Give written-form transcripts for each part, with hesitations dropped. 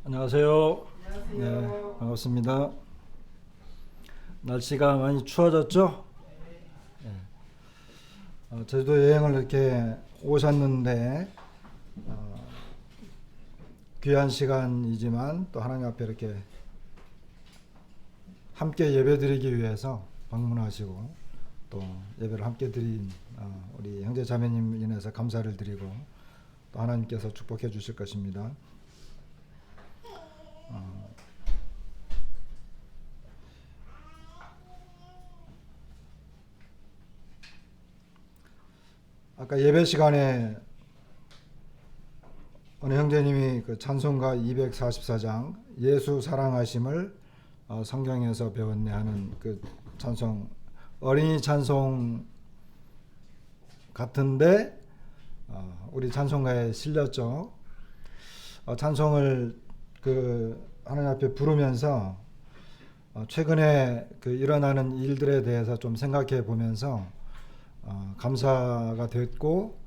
안녕하세요. 네, 반갑습니다. 날씨가 많이 추워졌죠? 제주도 여행을 이렇게 오셨는데 귀한 시간이지만 또 하나님 앞에 이렇게 함께 예배드리기 위해서 방문하시고 또 예배를 함께 드린 우리 형제 자매님 인해서 감사를 드리고 또 하나님께서 축복해 주실 것입니다. 아까 예배 시간에 어느 형제님이 그 찬송가 244장 예수 사랑하심을 성경에서 배웠네 하는 그 찬송, 어린이 찬송 같은데 우리 찬송가에 실렸죠. 찬송을 그 하나님 앞에 부르면서 최근에 그 일어나는 일들에 대해서 좀 생각해 보면서 감사가 됐고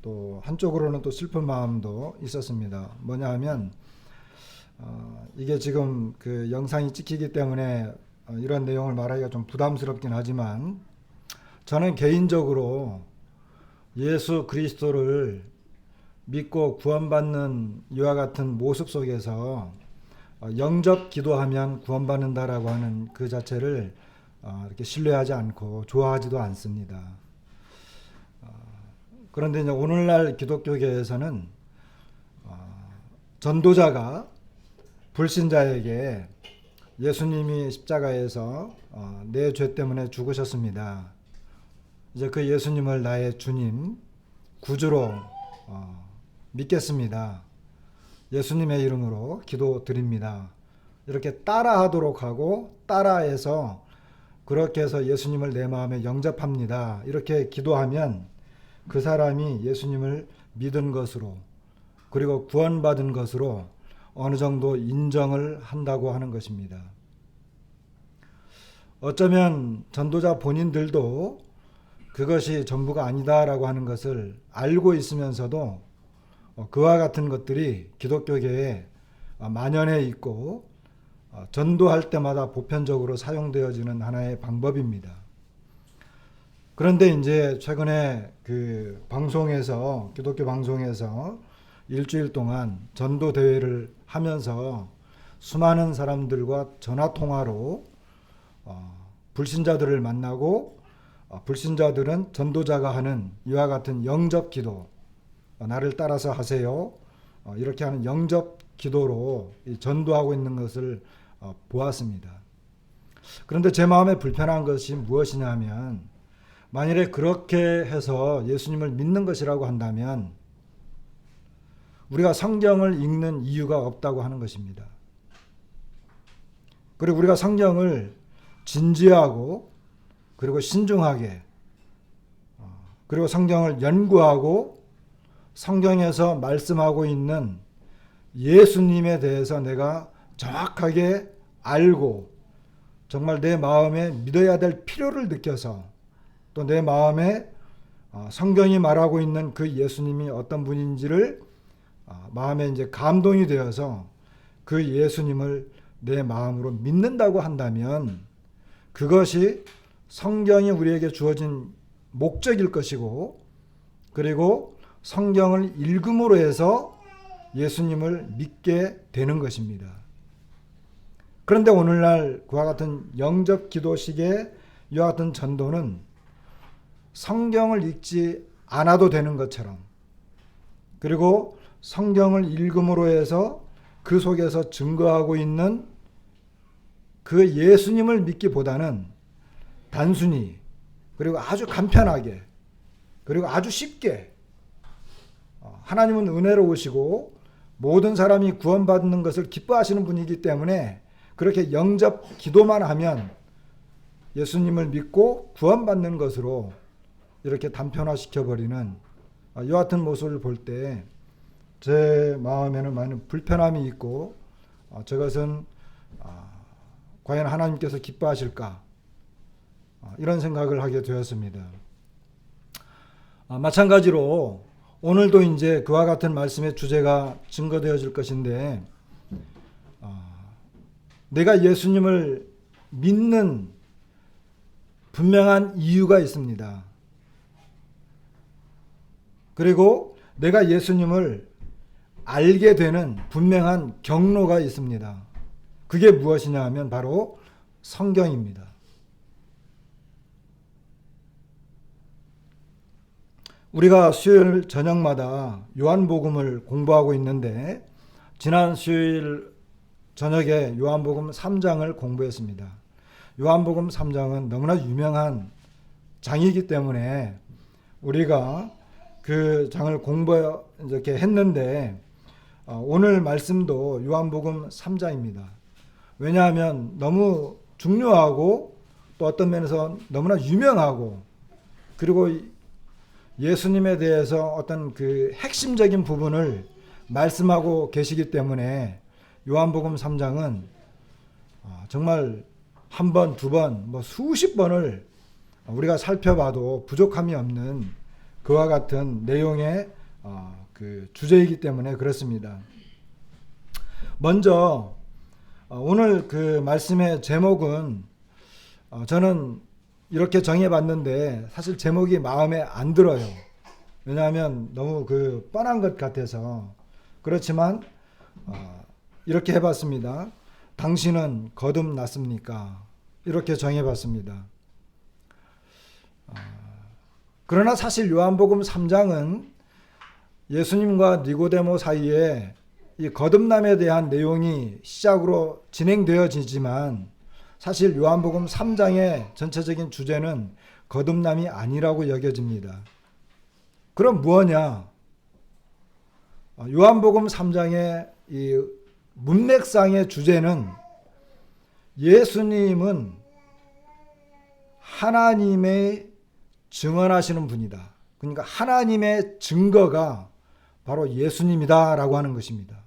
또 한쪽으로는 또 슬픈 마음도 있었습니다. 뭐냐 하면 이게 지금 그 영상이 찍히기 때문에 이런 내용을 말하기가 좀 부담스럽긴 하지만 저는 개인적으로 예수 그리스도를 믿고 구원받는 이와 같은 모습 속에서 영접 기도하면 구원받는다라고 하는 그 자체를 이렇게 신뢰하지 않고 좋아하지도 않습니다. 그런데 이제 오늘날 기독교계에서는 전도자가 불신자에게 예수님이 십자가에서 내 죄 때문에 죽으셨습니다. 이제 그 예수님을 나의 주님, 구주로 믿겠습니다. 예수님의 이름으로 기도드립니다. 이렇게 따라하도록 하고 따라해서 그렇게 해서 예수님을 내 마음에 영접합니다. 이렇게 기도하면 그 사람이 예수님을 믿은 것으로 그리고 구원받은 것으로 어느 정도 인정을 한다고 하는 것입니다. 어쩌면 전도자 본인들도 그것이 전부가 아니다라고 하는 것을 알고 있으면서도 그와 같은 것들이 기독교계에 만연해 있고 전도할 때마다 보편적으로 사용되어지는 하나의 방법입니다. 그런데 이제 최근에 그 방송에서 기독교 방송에서 일주일 동안 전도 대회를 하면서 수많은 사람들과 전화 통화로 불신자들을 만나고 불신자들은 전도자가 하는 이와 같은 영접 기도, 나를 따라서 하세요, 이렇게 하는 영접 기도로 전도하고 있는 것을 보았습니다. 그런데 제 마음에 불편한 것이 무엇이냐 하면 만일에 그렇게 해서 예수님을 믿는 것이라고 한다면 우리가 성경을 읽는 이유가 없다고 하는 것입니다. 그리고 우리가 성경을 진지하고 그리고 신중하게 그리고 성경을 연구하고 성경에서 말씀하고 있는 예수님에 대해서 내가 정확하게 알고 정말 내 마음에 믿어야 될 필요를 느껴서 또 내 마음에 성경이 말하고 있는 그 예수님이 어떤 분인지를 마음에 이제 감동이 되어서 그 예수님을 내 마음으로 믿는다고 한다면 그것이 성경이 우리에게 주어진 목적일 것이고 그리고 성경을 읽음으로 해서 예수님을 믿게 되는 것입니다. 그런데 오늘날 그와 같은 영접 기도식의 이와 같은 전도는 성경을 읽지 않아도 되는 것처럼 그리고 성경을 읽음으로 해서 그 속에서 증거하고 있는 그 예수님을 믿기보다는 단순히 그리고 아주 간편하게 그리고 아주 쉽게 하나님은 은혜로우시고 모든 사람이 구원받는 것을 기뻐하시는 분이기 때문에 그렇게 영접 기도만 하면 예수님을 믿고 구원받는 것으로 이렇게 단편화시켜버리는 이와 같은 모습을 볼 때 제 마음에는 많은 불편함이 있고 저것은 과연 하나님께서 기뻐하실까 이런 생각을 하게 되었습니다. 마찬가지로 오늘도 이제 그와 같은 말씀의 주제가 증거되어질 것인데 내가 예수님을 믿는 분명한 이유가 있습니다. 그리고 내가 예수님을 알게 되는 분명한 경로가 있습니다. 그게 무엇이냐 하면 바로 성경입니다. 우리가 수요일 저녁마다 요한복음을 공부하고 있는데 지난 수요일 저녁에 요한복음 3장을 공부했습니다. 요한복음 3장은 너무나 유명한 장이기 때문에 우리가 그 장을 공부 이렇게 했는데 오늘 말씀도 요한복음 3장입니다. 왜냐하면 너무 중요하고 또 어떤 면에서 너무나 유명하고 그리고 예수님에 대해서 어떤 그 핵심적인 부분을 말씀하고 계시기 때문에 요한복음 3장은 정말 한 번, 두 번, 수십 번을 우리가 살펴봐도 부족함이 없는 그와 같은 내용의 그 주제이기 때문에 그렇습니다. 먼저 오늘 그 말씀의 제목은 저는 이렇게 정해봤는데 사실 제목이 마음에 안 들어요. 왜냐하면 너무 그 뻔한 것 같아서. 그렇지만 이렇게 해봤습니다. 당신은 거듭났습니까? 이렇게 정해봤습니다. 그러나 사실 요한복음 3장은 예수님과 니고데모 사이에 이 거듭남에 대한 내용이 시작으로 진행되어지지만 사실 요한복음 3장의 전체적인 주제는 거듭남이 아니라고 여겨집니다. 그럼 뭐냐? 요한복음 3장의 이 문맥상의 주제는 예수님은 하나님의 증언하시는 분이다. 그러니까 하나님의 증거가 바로 예수님이다라고 하는 것입니다.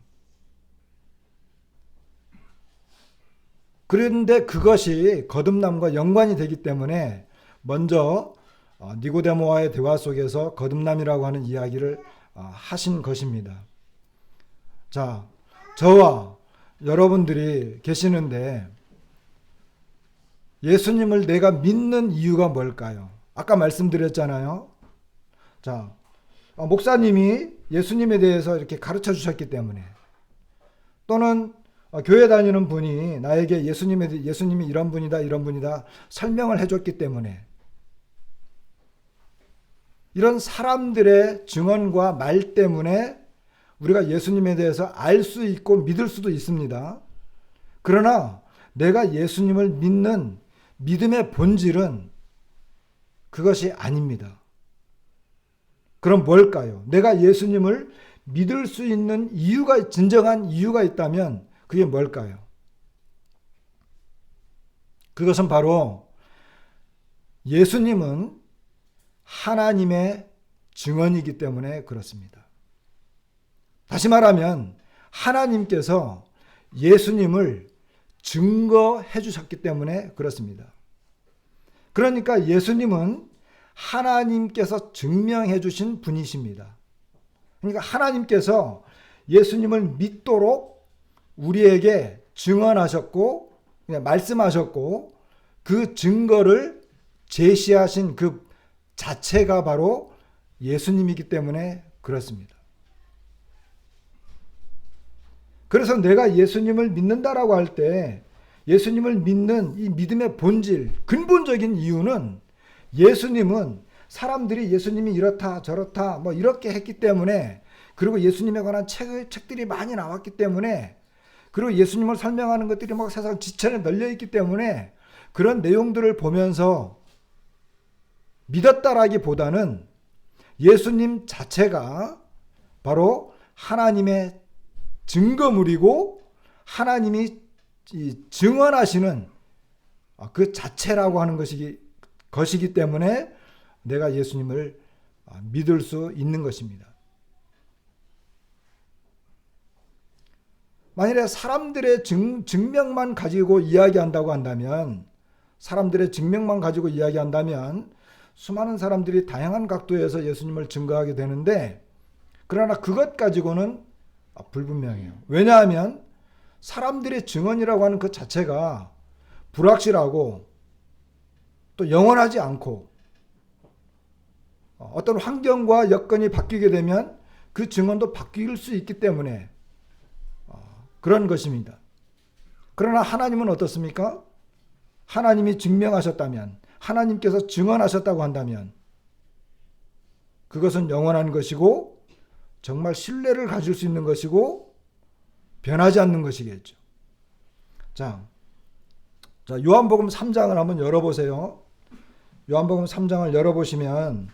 그런데 그것이 거듭남과 연관이 되기 때문에 먼저 니고데모와의 대화 속에서 거듭남이라고 하는 이야기를 하신 것입니다. 자, 저와 여러분들이 계시는데 예수님을 내가 믿는 이유가 뭘까요? 아까 말씀드렸잖아요. 자, 목사님이 예수님에 대해서 이렇게 가르쳐 주셨기 때문에 또는 교회 다니는 분이 나에게 예수님이 이런 분이다, 이런 분이다 설명을 해줬기 때문에 이런 사람들의 증언과 말 때문에 우리가 예수님에 대해서 알 수 있고 믿을 수도 있습니다. 그러나 내가 예수님을 믿는 믿음의 본질은 그것이 아닙니다. 그럼 뭘까요? 내가 예수님을 믿을 수 있는 이유가, 진정한 이유가 있다면 그게 뭘까요? 그것은 바로 예수님은 하나님의 증언이기 때문에 그렇습니다. 다시 말하면 하나님께서 예수님을 증거해 주셨기 때문에 그렇습니다. 그러니까 예수님은 하나님께서 증명해 주신 분이십니다. 그러니까 하나님께서 예수님을 믿도록 우리에게 증언하셨고 말씀하셨고 그 증거를 제시하신 그 자체가 바로 예수님이기 때문에 그렇습니다. 그래서 내가 예수님을 믿는다라고 할 때 예수님을 믿는 이 믿음의 본질, 근본적인 이유는 예수님은 사람들이 예수님이 이렇다 저렇다 뭐 이렇게 했기 때문에 그리고 예수님에 관한 책들이 많이 나왔기 때문에 그리고 예수님을 설명하는 것들이 막 세상 지천에 널려 있기 때문에 그런 내용들을 보면서 믿었다라기보다는 예수님 자체가 바로 하나님의 증거물이고 하나님이 증언하시는 그 자체라고 하는 것이기 때문에 내가 예수님을 믿을 수 있는 것입니다. 만일에 사람들의 증명만 가지고 이야기한다고 한다면 수많은 사람들이 다양한 각도에서 예수님을 증거하게 되는데 그러나 그것 가지고는 불분명해요. 왜냐하면 사람들의 증언이라고 하는 그 자체가 불확실하고 또 영원하지 않고 어떤 환경과 여건이 바뀌게 되면 그 증언도 바뀔 수 있기 때문에 그런 것입니다. 그러나 하나님은 어떻습니까? 하나님이 증명하셨다면, 하나님께서 증언하셨다고 한다면 그것은 영원한 것이고 정말 신뢰를 가질 수 있는 것이고 변하지 않는 것이겠죠. 자, 요한복음 3장을 한번 열어보세요. 요한복음 3장을 열어보시면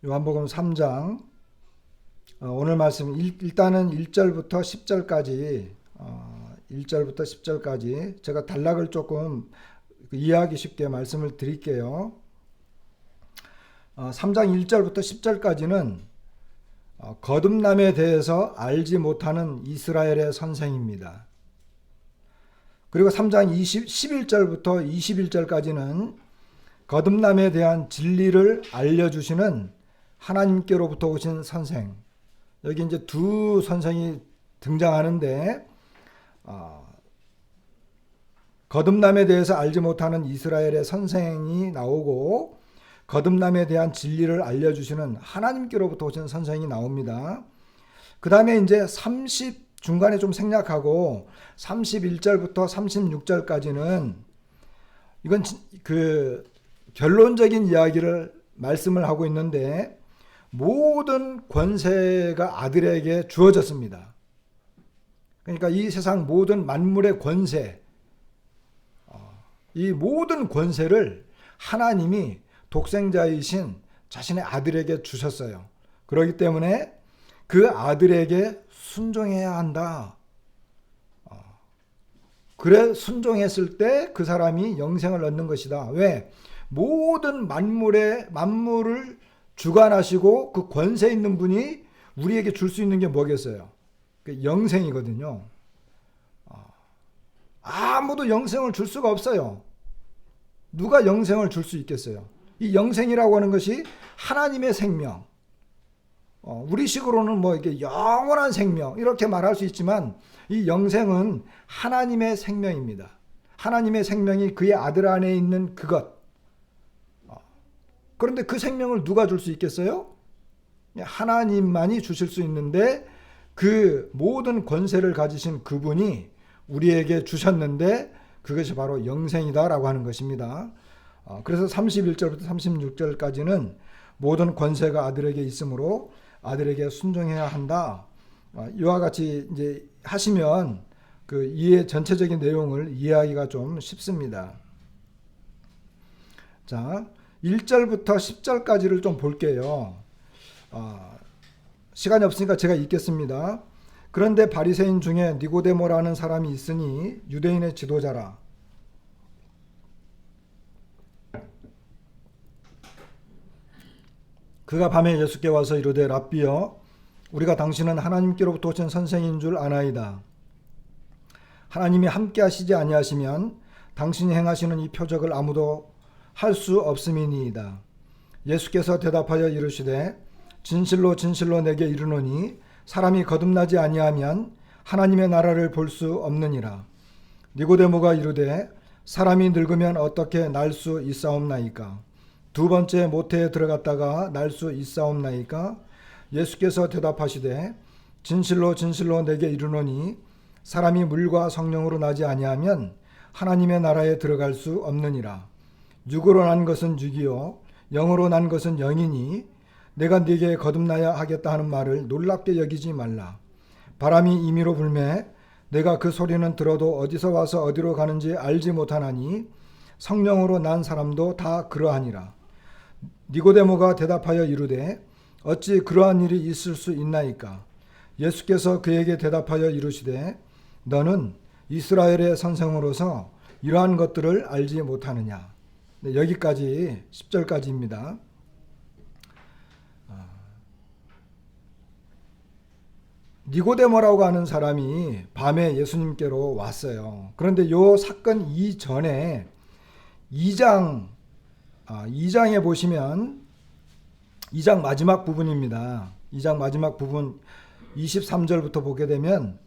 요한복음 3장 오늘 말씀 일단은 1절부터 10절까지 1절부터 10절까지 제가 단락을 조금 이해하기 쉽게 말씀을 드릴게요. 3장 1절부터 10절까지는 거듭남에 대해서 알지 못하는 이스라엘의 선생입니다. 그리고 3장 11절부터 21절까지는 거듭남에 대한 진리를 알려주시는 하나님께로부터 오신 선생. 여기 이제 두 선생이 등장하는데 거듭남에 대해서 알지 못하는 이스라엘의 선생이 나오고 거듭남에 대한 진리를 알려주시는 하나님께로부터 오신 선생이 나옵니다. 그 다음에 이제 중간에 좀 생략하고 31절부터 36절까지는 이건 그 결론적인 이야기를 말씀을 하고 있는데 모든 권세가 아들에게 주어졌습니다. 그러니까 이 세상 모든 만물의 권세, 이 모든 권세를 하나님이 독생자이신 자신의 아들에게 주셨어요. 그렇기 때문에 그 아들에게 순종해야 한다. 그래 순종했을 때 그 사람이 영생을 얻는 것이다. 왜? 모든 만물을 주관하시고 그 권세 있는 분이 우리에게 줄 수 있는 게 뭐겠어요? 영생이거든요. 아무도 영생을 줄 수가 없어요. 누가 영생을 줄 수 있겠어요? 이 영생이라고 하는 것이 하나님의 생명. 우리식으로는 뭐 이렇게 영원한 생명 이렇게 말할 수 있지만 이 영생은 하나님의 생명입니다. 하나님의 생명이 그의 아들 안에 있는 그것. 그런데 그 생명을 누가 줄 수 있겠어요? 하나님만이 주실 수 있는데 그 모든 권세를 가지신 그분이 우리에게 주셨는데 그것이 바로 영생이다라고 하는 것입니다. 그래서 31절부터 36절까지는 모든 권세가 아들에게 있으므로 아들에게 순종해야 한다. 이와 같이 이제 하시면 그 이해 전체적인 내용을 이해하기가 좀 쉽습니다. 자, 1절부터 10절까지를 좀 볼게요. 시간이 없으니까 제가 읽겠습니다. 그런데 바리새인 중에 니고데모라는 사람이 있으니 유대인의 지도자라. 그가 밤에 예수께 와서 이르되 랍비여 우리가 당신은 하나님께로부터 오신 선생인 줄 아나이다. 하나님이 함께 하시지 아니하시면 당신이 행하시는 이 표적을 아무도 할 수 없음이니이다. 예수께서 대답하여 이르시되 진실로 진실로 내게 이르노니 사람이 거듭나지 아니하면 하나님의 나라를 볼 수 없느니라. 니고데모가 이르되 사람이 늙으면 어떻게 날 수 있사옵나이까? 두 번째 모태에 들어갔다가 날 수 있사옵나이까? 예수께서 대답하시되 진실로 진실로 내게 이르노니 사람이 물과 성령으로 나지 아니하면 하나님의 나라에 들어갈 수 없느니라. 육으로 난 것은 육이요 영으로 난 것은 영이니 내가 네게 거듭나야 하겠다 하는 말을 놀랍게 여기지 말라. 바람이 임의로 불매 내가 그 소리는 들어도 어디서 와서 어디로 가는지 알지 못하나니 성령으로 난 사람도 다 그러하니라. 니고데모가 대답하여 이르되 어찌 그러한 일이 있을 수 있나이까? 예수께서 그에게 대답하여 이르시되 너는 이스라엘의 선생으로서 이러한 것들을 알지 못하느냐. 네, 여기까지 10절까지입니다. 니고데모라고 하는 사람이 밤에 예수님께로 왔어요. 그런데 이 사건 이전에 2장에 보시면 2장 마지막 부분입니다. 2장 마지막 부분 23절부터 보게 되면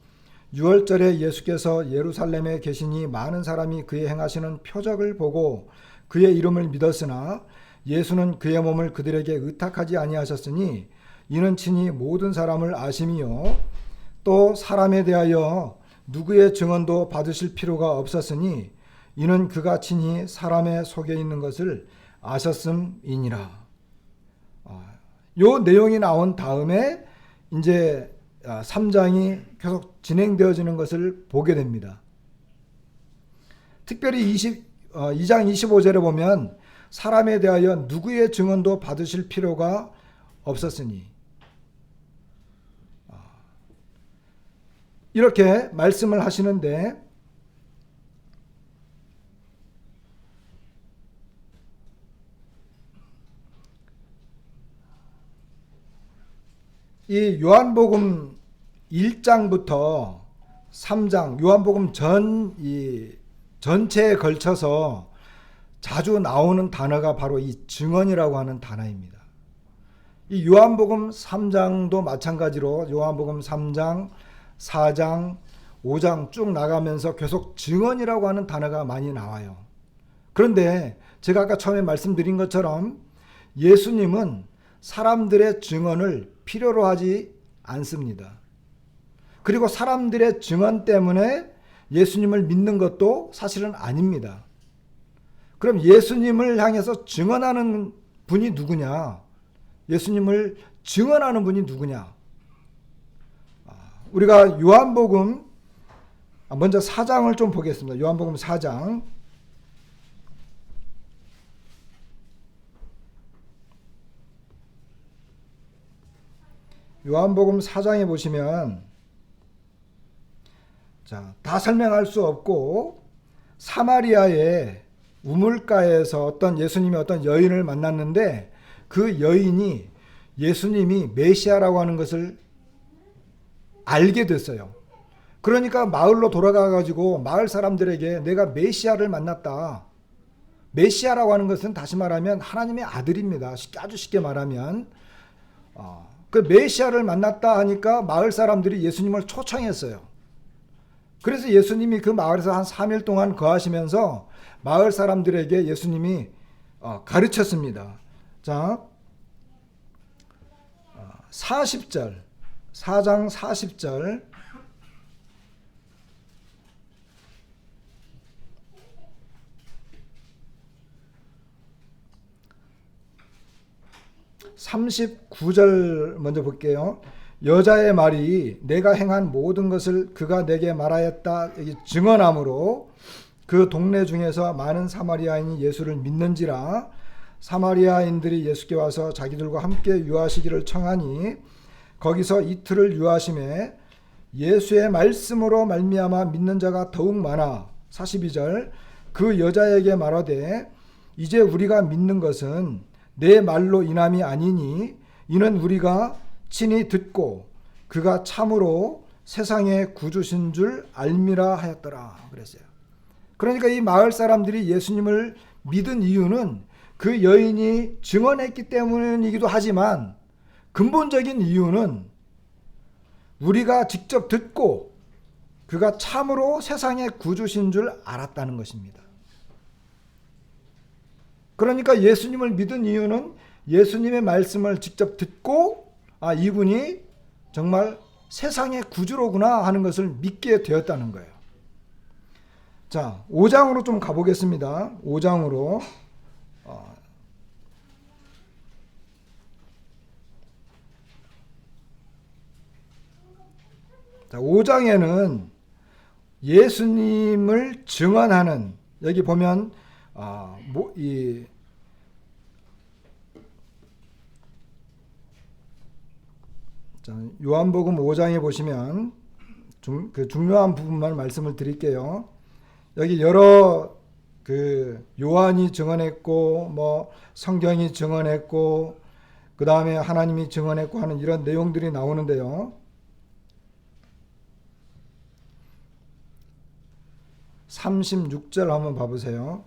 6월절에 예수께서 예루살렘에 계시니 많은 사람이 그의 행하시는 표적을 보고 그의 이름을 믿었으나 예수는 그의 몸을 그들에게 의탁하지 아니하셨으니 이는 친히 모든 사람을 아심이요 또 사람에 대하여 누구의 증언도 받으실 필요가 없었으니 이는 그가 친히 사람의 속에 있는 것을 아셨음이니라. 요 내용이 나온 다음에 이제 3장이 계속 진행되어지는 것을 보게 됩니다. 특별히 2장 25절에 보면 사람에 대하여 누구의 증언도 받으실 필요가 없었으니 이렇게 말씀을 하시는데 이 요한복음 1장부터 3장 요한복음 전체에 걸쳐서 자주 나오는 단어가 바로 이 증언이라고 하는 단어입니다. 이 요한복음 3장도 마찬가지로 요한복음 3장, 4장, 5장 쭉 나가면서 계속 증언이라고 하는 단어가 많이 나와요. 그런데 제가 아까 처음에 말씀드린 것처럼 예수님은 사람들의 증언을 필요로 하지 않습니다. 그리고 사람들의 증언 때문에 예수님을 믿는 것도 사실은 아닙니다. 그럼 예수님을 향해서 증언하는 분이 누구냐? 예수님을 증언하는 분이 누구냐? 우리가 요한복음 먼저 4장을 좀 보겠습니다. 요한복음 4장 요한복음 4장에 보시면 다 설명할 수 없고 사마리아의 우물가에서 예수님이 어떤 여인을 만났는데 그 여인이 예수님이 메시아라고 하는 것을 알게 됐어요. 그러니까 마을로 돌아가 가지고 마을 사람들에게 내가 메시아를 만났다. 메시아라고 하는 것은 다시 말하면 하나님의 아들입니다. 아주 쉽게 말하면 그 메시아를 만났다 하니까 마을 사람들이 예수님을 초청했어요. 그래서 예수님이 그 마을에서 한 3일 동안 거하시면서 마을 사람들에게 예수님이 가르쳤습니다. 자, 40절 4장 40절 (39절) 먼저 볼게요. 여자의 말이 내가 행한 모든 것을 그가 내게 말하였다 증언하므로 그 동네 중에서 많은 사마리아인이 예수를 믿는지라. 사마리아인들이 예수께 와서 자기들과 함께 유하시기를 청하니 거기서 이틀을 유하심에 예수의 말씀으로 말미암아 믿는 자가 더욱 많아. 42절 그 여자에게 말하되 이제 우리가 믿는 것은 내 말로 인함이 아니니 이는 우리가 친히 듣고 그가 참으로 세상의 구주신 줄 알미라 하였더라 그랬어요. 그러니까 이 마을 사람들이 예수님을 믿은 이유는 그 여인이 증언했기 때문이기도 하지만 근본적인 이유는 우리가 직접 듣고 그가 참으로 세상의 구주신 줄 알았다는 것입니다. 그러니까 예수님을 믿은 이유는 예수님의 말씀을 직접 듣고 이분이 정말 세상의 구주로구나 하는 것을 믿게 되었다는 거예요. 자, 5장으로 좀 가보겠습니다. 5장으로 자, 5장에는 예수님을 증언하는 여기 보면 요한복음 5장에 보시면 그 중요한 부분만 말씀을 드릴게요. 여기 여러 요한이 증언했고 성경이 증언했고 그 다음에 하나님이 증언했고 하는 이런 내용들이 나오는데요. 36절 한번 봐보세요.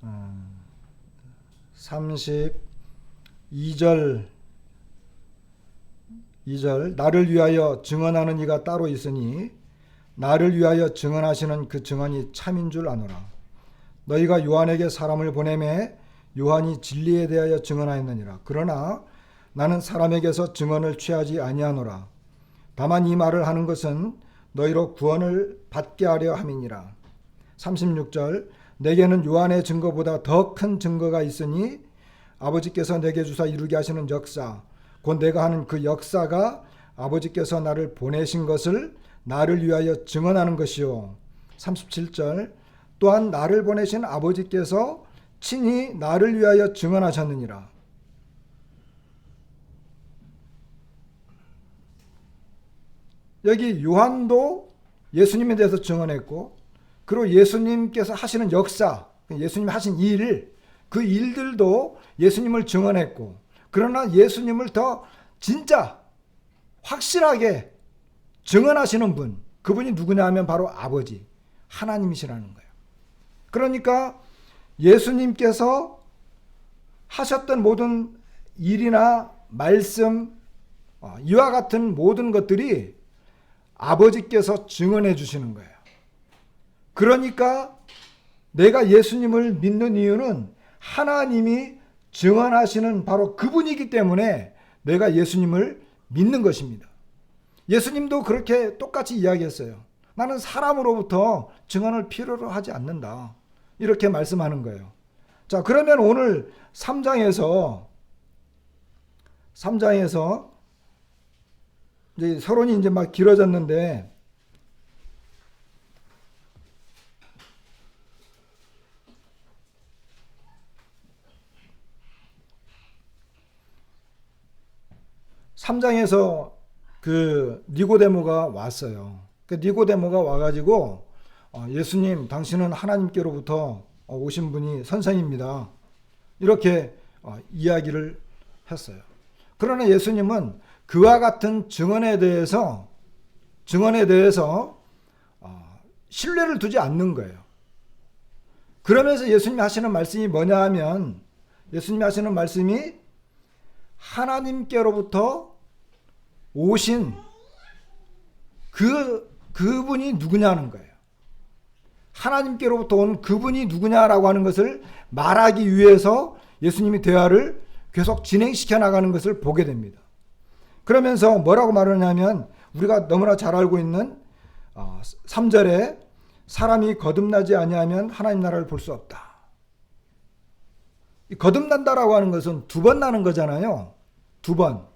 아, 32절 2절 나를 위하여 증언하는 이가 따로 있으니 나를 위하여 증언하시는 그 증언이 참인 줄 아노라. 너희가 요한에게 사람을 보내매 요한이 진리에 대하여 증언하였느니라. 그러나 나는 사람에게서 증언을 취하지 아니하노라. 다만 이 말을 하는 것은 너희로 구원을 받게 하려 함이니라. 36절 내게는 요한의 증거보다 더 큰 증거가 있으니 아버지께서 내게 주사 이루게 하시는 역사 곧 내가 하는 그 역사가 아버지께서 나를 보내신 것을 나를 위하여 증언하는 것이요. 37절 또한 나를 보내신 아버지께서 친히 나를 위하여 증언하셨느니라. 여기 요한도 예수님에 대해서 증언했고 그리고 예수님께서 하시는 역사, 예수님이 하신 일, 그 일들도 예수님을 증언했고 그러나 예수님을 더 진짜 확실하게 증언하시는 분, 그분이 누구냐 하면 바로 아버지, 하나님이시라는 거예요. 그러니까 예수님께서 하셨던 모든 일이나 말씀, 이와 같은 모든 것들이 아버지께서 증언해 주시는 거예요. 그러니까 내가 예수님을 믿는 이유는 하나님이 증언하시는 바로 그분이기 때문에 내가 예수님을 믿는 것입니다. 예수님도 그렇게 똑같이 이야기했어요. 나는 사람으로부터 증언을 필요로 하지 않는다. 이렇게 말씀하는 거예요. 자, 그러면 오늘 3장에서 이제 서론이 이제 막 길어졌는데 (3장에서) 그 니고데모가 왔어요. 그 니고데모가 와가지고 예수님 당신은 하나님께로부터 오신 분이 선생입니다. 이렇게 이야기를 했어요. 그러나 예수님은 그와 같은 증언에 대해서 신뢰를 두지 않는 거예요. 그러면서 예수님이 하시는 말씀이 뭐냐 하면 예수님이 하시는 말씀이 하나님께로부터 오신 그분이 누구냐는 거예요. 하나님께로부터 온 그분이 누구냐라고 하는 것을 말하기 위해서 예수님이 대화를 계속 진행시켜 나가는 것을 보게 됩니다. 그러면서 뭐라고 말하냐면 우리가 너무나 잘 알고 있는 3절에 사람이 거듭나지 아니하면 하나님 나라를 볼 수 없다. 거듭난다라고 하는 것은 2번 나는 거잖아요. 2번.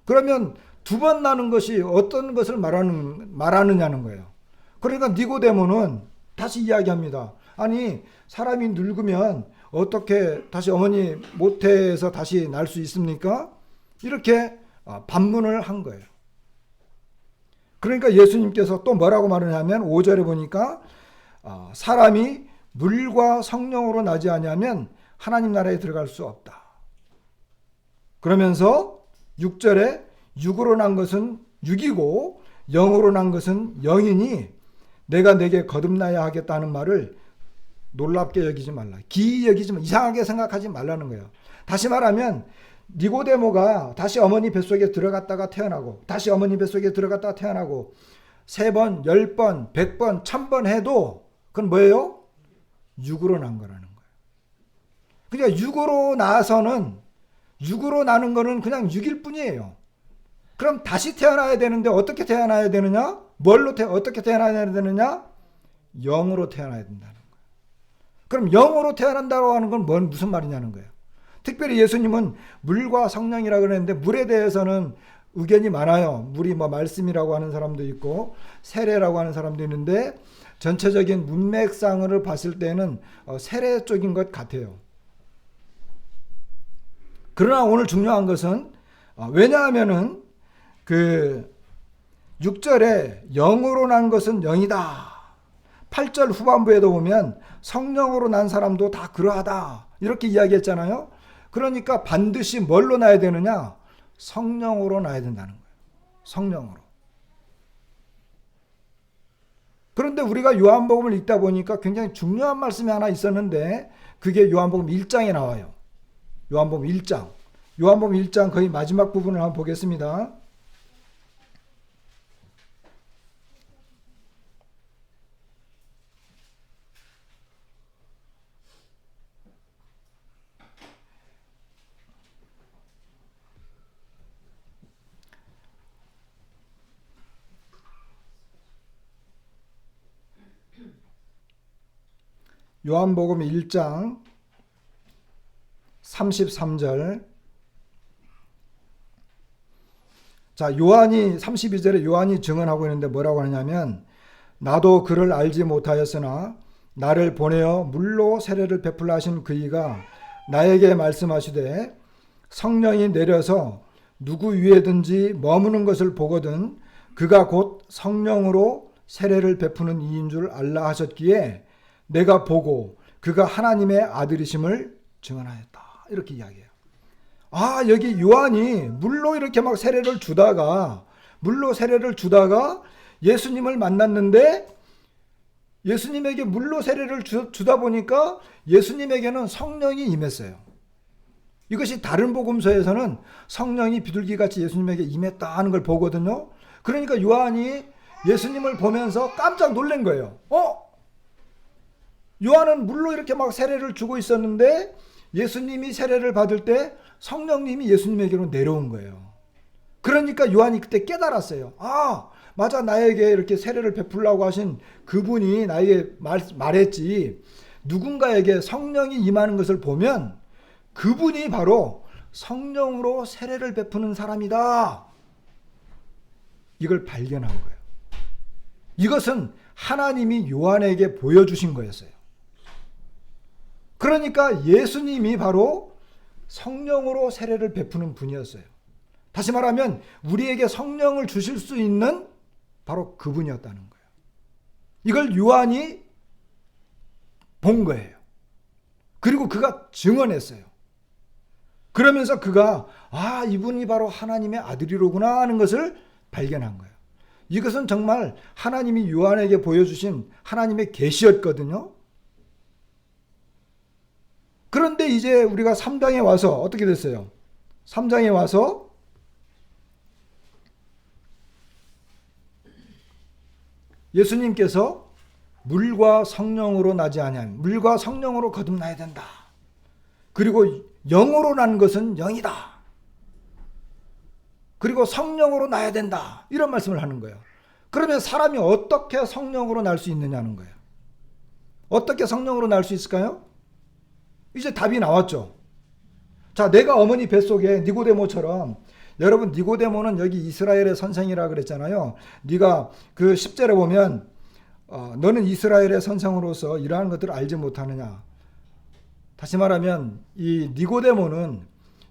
그러면 2번 나는 것이 어떤 것을 말하느냐는 거예요. 그러니까 니고데모는 다시 이야기합니다. 아니 사람이 늙으면 어떻게 다시 어머니 모태에서 다시 날 수 있습니까? 이렇게 반문을 한 거예요. 그러니까 예수님께서 또 뭐라고 말하냐면 5절에 보니까 사람이 물과 성령으로 나지 아니하면 하나님 나라에 들어갈 수 없다. 그러면서 6절에 육으로 난 것은 육이고 영으로 난 것은 영이니 내가 내게 거듭나야 하겠다는 말을 놀랍게 여기지 말라. 기이 여기지 마. 이상하게 생각하지 말라는 거예요. 다시 말하면 니고데모가 다시 어머니 뱃속에 들어갔다가 태어나고 다시 어머니 뱃속에 들어갔다가 태어나고 3번, 10번, 100번, 1000번 해도 그건 뭐예요? 육으로 난 거라는 거예요. 그러니까 육으로 나는 거는 그냥 육일 뿐이에요. 그럼 다시 태어나야 되는데 어떻게 태어나야 되느냐? 어떻게 태어나야 되느냐? 영으로 태어나야 된다는 거예요. 그럼 영으로 태어난다고 하는 건 무슨 말이냐는 거예요. 특별히 예수님은 물과 성령이라고 그랬는데 물에 대해서는 의견이 많아요. 물이 말씀이라고 하는 사람도 있고 세례라고 하는 사람도 있는데 전체적인 문맥상을 봤을 때는 세례 쪽인 것 같아요. 그러나 오늘 중요한 것은 왜냐하면은 그 6절에 영으로 난 것은 영이다. 8절 후반부에도 보면 성령으로 난 사람도 다 그러하다. 이렇게 이야기했잖아요. 그러니까 반드시 뭘로 나야 되느냐? 성령으로 나야 된다는 거예요. 성령으로. 그런데 우리가 요한복음을 읽다 보니까 굉장히 중요한 말씀이 하나 있었는데 그게 요한복음 1장에 나와요. 요한복음 1장. 요한복음 1장 거의 마지막 부분을 한번 보겠습니다. 요한복음 1장 33절. 자, 요한이 32절에 요한이 증언하고 있는데 뭐라고 하냐면 나도 그를 알지 못하였으나 나를 보내어 물로 세례를 베풀라 하신 그이가 나에게 말씀하시되 성령이 내려서 누구 위에든지 머무는 것을 보거든 그가 곧 성령으로 세례를 베푸는 이인 줄 알라 하셨기에 내가 보고 그가 하나님의 아들이심을 증언하였다. 이렇게 이야기해요. 아, 여기 요한이 물로 이렇게 막 세례를 주다가 예수님을 만났는데 예수님에게 물로 세례를 주다 보니까 예수님에게는 성령이 임했어요. 이것이 다른 복음서에서는 성령이 비둘기같이 예수님에게 임했다 하는 걸 보거든요. 그러니까 요한이 예수님을 보면서 깜짝 놀란 거예요. 요한은 물로 이렇게 막 세례를 주고 있었는데 예수님이 세례를 받을 때 성령님이 예수님에게로 내려온 거예요. 그러니까 요한이 그때 깨달았어요. 아, 맞아. 나에게 이렇게 세례를 베풀라고 하신 그분이 나에게 말했지. 누군가에게 성령이 임하는 것을 보면 그분이 바로 성령으로 세례를 베푸는 사람이다. 이걸 발견한 거예요. 이것은 하나님이 요한에게 보여주신 거였어요. 그러니까 예수님이 바로 성령으로 세례를 베푸는 분이었어요. 다시 말하면 우리에게 성령을 주실 수 있는 바로 그분이었다는 거예요. 이걸 요한이 본 거예요. 그리고 그가 증언했어요. 그러면서 그가 이분이 바로 하나님의 아들이로구나 하는 것을 발견한 거예요. 이것은 정말 하나님이 요한에게 보여주신 하나님의 계시였거든요. 그런데 이제 우리가 3장에 와서 어떻게 됐어요? 3장에 와서 예수님께서 물과 성령으로 나지 아니하면 물과 성령으로 거듭나야 된다. 그리고 영으로 난 것은 영이다. 그리고 성령으로 나야 된다. 이런 말씀을 하는 거예요. 그러면 사람이 어떻게 성령으로 날 수 있느냐는 거예요. 어떻게 성령으로 날 수 있을까요? 이제 답이 나왔죠. 자, 내가 어머니 뱃속에 니고데모처럼, 여러분 니고데모는 여기 이스라엘의 선생이라 그랬잖아요. 네가 그 10절에 보면 너는 이스라엘의 선생으로서 이러한 것들을 알지 못하느냐. 다시 말하면 이 니고데모는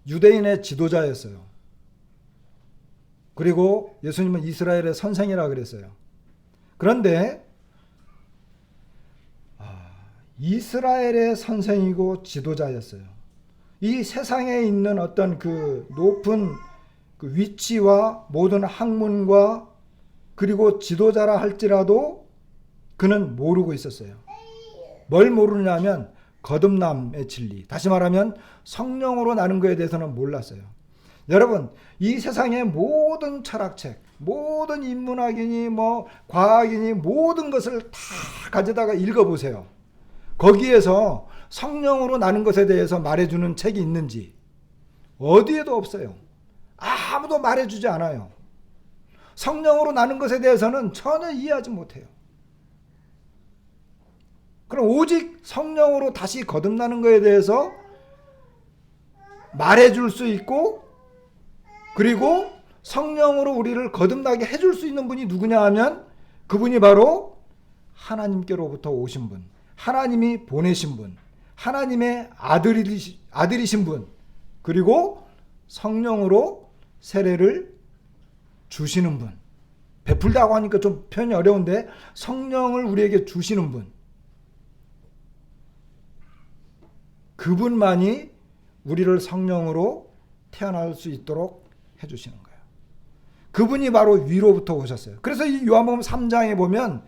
유대인의 지도자였어요. 그리고 예수님은 이스라엘의 선생이라 그랬어요. 그런데 이스라엘의 선생이고 지도자였어요. 이 세상에 있는 어떤 그 높은 그 위치와 모든 학문과 그리고 지도자라 할지라도 그는 모르고 있었어요. 뭘 모르냐면 거듭남의 진리. 다시 말하면 성령으로 나는 것에 대해서는 몰랐어요. 여러분, 이 세상의 모든 철학책, 모든 인문학이니 과학이니 모든 것을 다 가져다가 읽어보세요. 거기에서 성령으로 나는 것에 대해서 말해주는 책이 있는지 어디에도 없어요. 아무도 말해주지 않아요. 성령으로 나는 것에 대해서는 전혀 이해하지 못해요. 그럼 오직 성령으로 다시 거듭나는 것에 대해서 말해줄 수 있고, 그리고 성령으로 우리를 거듭나게 해줄 수 있는 분이 누구냐 하면 그분이 바로 하나님께로부터 오신 분, 하나님이 보내신 분, 하나님의 아들이신 분, 그리고 성령으로 세례를 주시는 분. 베풀다고 하니까 좀 표현이 어려운데 성령을 우리에게 주시는 분. 그분만이 우리를 성령으로 태어날 수 있도록 해주시는 거예요. 그분이 바로 위로부터 오셨어요. 그래서 이 요한복음 3장에 보면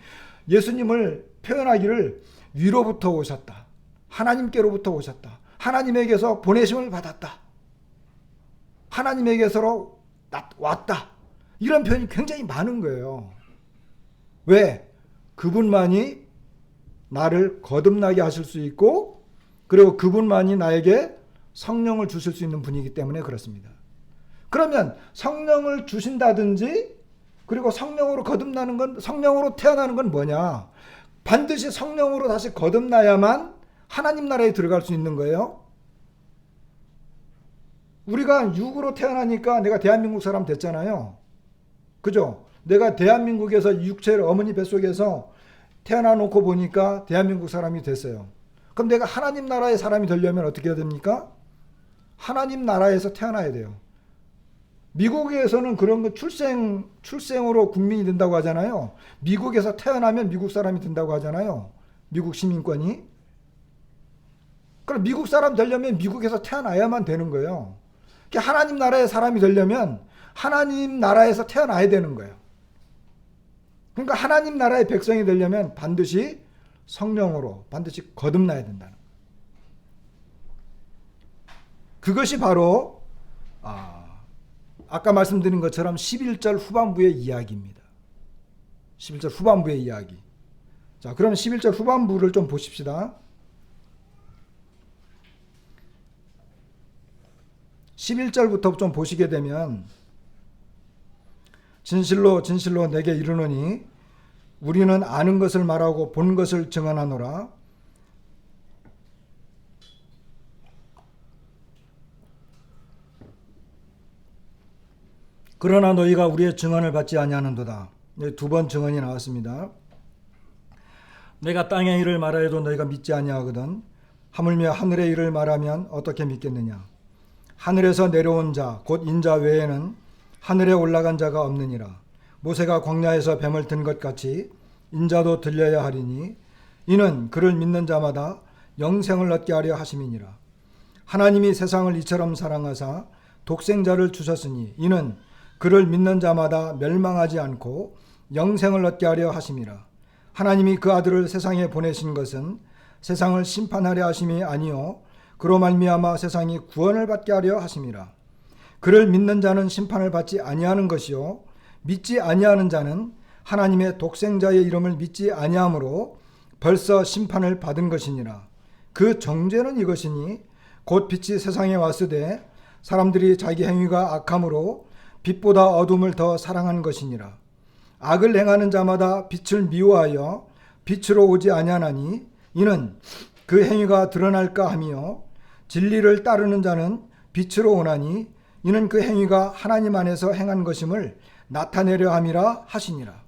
예수님을 표현하기를 위로부터 오셨다. 하나님께로부터 오셨다. 하나님에게서 보내심을 받았다. 하나님에게서 왔다. 이런 표현이 굉장히 많은 거예요. 왜? 그분만이 나를 거듭나게 하실 수 있고 그리고 그분만이 나에게 성령을 주실 수 있는 분이기 때문에 그렇습니다. 그러면 성령을 주신다든지 그리고 성령으로 거듭나는 건 성령으로 태어나는 건 뭐냐? 반드시 성령으로 다시 거듭나야만 하나님 나라에 들어갈 수 있는 거예요. 우리가 육으로 태어나니까 내가 대한민국 사람 됐잖아요. 그죠? 내가 대한민국에서 육체를 어머니 뱃속에서 태어나 놓고 보니까 대한민국 사람이 됐어요. 그럼 내가 하나님 나라의 사람이 되려면 어떻게 해야 됩니까? 하나님 나라에서 태어나야 돼요. 미국에서는 그런 거 출생으로 국민이 된다고 하잖아요. 미국에서 태어나면 미국 사람이 된다고 하잖아요. 미국 시민권이. 그럼 미국 사람 되려면 미국에서 태어나야만 되는 거예요. 하나님 나라의 사람이 되려면 하나님 나라에서 태어나야 되는 거예요. 그러니까 하나님 나라의 백성이 되려면 반드시 성령으로 반드시 거듭나야 된다는 거예요. 그것이 바로 아까 말씀드린 것처럼 11절 후반부의 이야기입니다. 11절 후반부의 이야기. 자, 그럼 11절 후반부를 좀 보십시다. 11절부터 좀 보시게 되면 진실로 진실로 내게 이르노니 우리는 아는 것을 말하고 본 것을 증언하노라. 그러나 너희가 우리의 증언을 받지 아니하는도다. 두 번 증언이 나왔습니다. 내가 땅의 일을 말하여도 너희가 믿지 아니하거든 하물며 하늘의 일을 말하면 어떻게 믿겠느냐. 하늘에서 내려온 자 곧 인자 외에는 하늘에 올라간 자가 없느니라. 모세가 광야에서 뱀을 든 것 같이 인자도 들려야 하리니 이는 그를 믿는 자마다 영생을 얻게 하려 하심이니라. 하나님이 세상을 이처럼 사랑하사 독생자를 주셨으니 이는 그를 믿는 자마다 멸망하지 않고 영생을 얻게 하려 하심이라. 하나님이 그 아들을 세상에 보내신 것은 세상을 심판하려 하심이 아니요 그로 말미암아 세상이 구원을 받게 하려 하심이라. 그를 믿는 자는 심판을 받지 아니하는 것이요 믿지 아니하는 자는 하나님의 독생자의 이름을 믿지 아니하므로 벌써 심판을 받은 것이니라. 그 정죄는 이것이니 곧 빛이 세상에 왔으되 사람들이 자기 행위가 악함으로 빛보다 어둠을 더 사랑한 것이니라. 악을 행하는 자마다 빛을 미워하여 빛으로 오지 아니하나니 이는 그 행위가 드러날까 하며 진리를 따르는 자는 빛으로 오나니 이는 그 행위가 하나님 안에서 행한 것임을 나타내려 함이라 하시니라.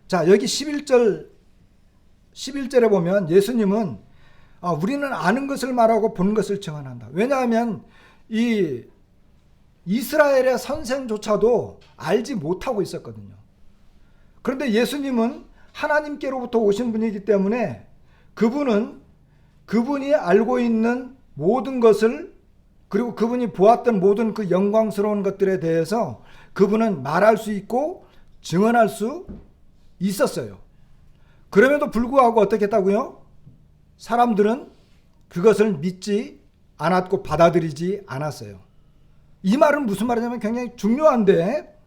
자, 여기 11절에 보면 예수님은 우리는 아는 것을 말하고 본 것을 증언한다. 왜냐하면 이 이스라엘의 선생조차도 알지 못하고 있었거든요. 그런데 예수님은 하나님께로부터 오신 분이기 때문에 그분이 알고 있는 모든 것을 그리고 그분이 보았던 모든 그 영광스러운 것들에 대해서 그분은 말할 수 있고 증언할 수 있었어요. 그럼에도 불구하고 어떻게 했다고요? 사람들은 그것을 믿지 않았고 받아들이지 않았어요. 이 말은 무슨 말이냐면 굉장히 중요한데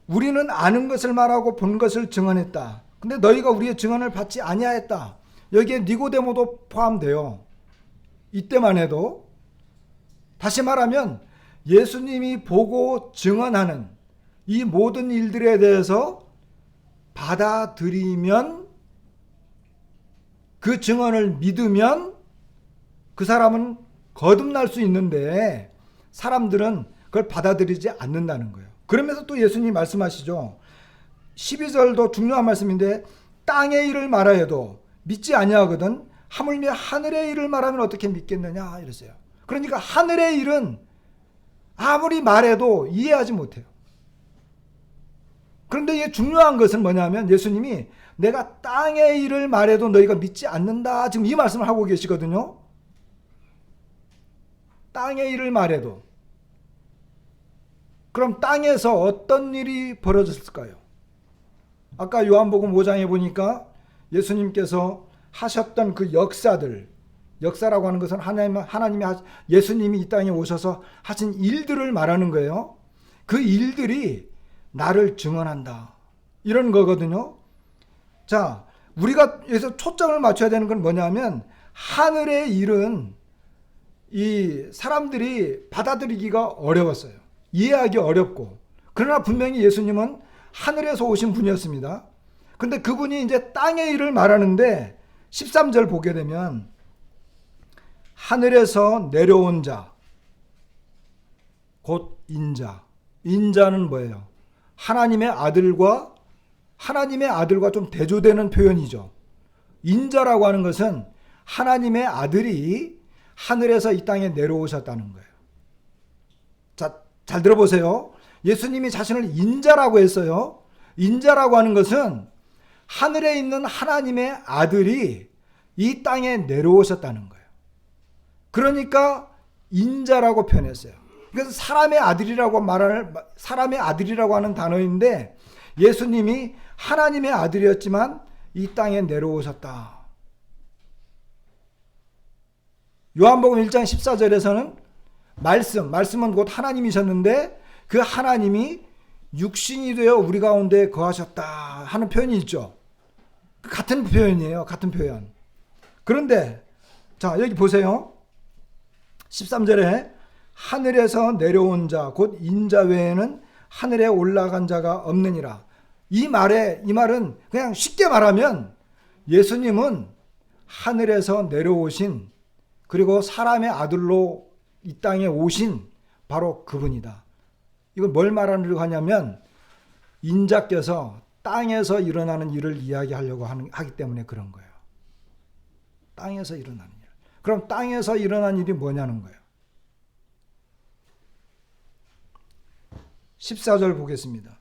우리는 아는 것을 말하고 본 것을 증언했다. 근데 너희가 우리의 증언을 받지 아니하였다. 여기에 니고데모도 포함돼요. 이때만 해도 다시 말하면 예수님이 보고 증언하는 이 모든 일들에 대해서 받아들이면 그 증언을 믿으면 그 사람은 거듭날 수 있는데 사람들은 그걸 받아들이지 않는다는 거예요. 그러면서 또 예수님이 말씀하시죠. 12절도 중요한 말씀인데 땅의 일을 말하여도 믿지 아니하거든 하물며 하늘의 일을 말하면 어떻게 믿겠느냐 이랬어요. 그러니까 하늘의 일은 아무리 말해도 이해하지 못해요. 그런데 이게 중요한 것은 뭐냐면 예수님이 내가 땅의 일을 말해도 너희가 믿지 않는다 지금 이 말씀을 하고 계시거든요. 땅의 일을 말해도 그럼 땅에서 어떤 일이 벌어졌을까요? 아까 요한복음 5장에 보니까 예수님께서 하셨던 그 역사들, 역사라고 하는 것은 예수님이 이 땅에 오셔서 하신 일들을 말하는 거예요. 그 일들이 나를 증언한다. 이런 거거든요. 자, 우리가 여기서 초점을 맞춰야 되는 건 뭐냐면 하늘의 일은 이 사람들이 받아들이기가 어려웠어요. 이해하기 어렵고. 그러나 분명히 예수님은 하늘에서 오신 분이었습니다. 근데 그분이 이제 땅의 일을 말하는데 13절 보게 되면 하늘에서 내려온 자, 곧 인자. 인자는 뭐예요? 하나님의 아들과 좀 대조되는 표현이죠. 인자라고 하는 것은 하나님의 아들이 하늘에서 이 땅에 내려오셨다는 거예요. 자, 잘 들어보세요. 예수님이 자신을 인자라고 했어요. 인자라고 하는 것은 하늘에 있는 하나님의 아들이 이 땅에 내려오셨다는 거예요. 그러니까 인자라고 표현했어요. 그래서 사람의 아들이라고 하는 단어인데 예수님이 하나님의 아들이었지만 이 땅에 내려오셨다. 요한복음 1장 14절에서는 말씀은 곧 하나님이셨는데 그 하나님이 육신이 되어 우리 가운데 거하셨다 하는 표현이 있죠. 같은 표현이에요. 같은 표현. 그런데 자, 여기 보세요. 13절에 하늘에서 내려온 자 곧 인자 외에는 하늘에 올라간 자가 없느니라. 이 말은 그냥 쉽게 말하면 예수님은 하늘에서 내려오신 그리고 사람의 아들로 이 땅에 오신 바로 그분이다. 이건 뭘 말하려고 하냐면 인자께서 땅에서 일어나는 일을 이야기하려고 하기 때문에 그런 거예요. 땅에서 일어나는 일. 그럼 땅에서 일어난 일이 뭐냐는 거예요. 14절 보겠습니다.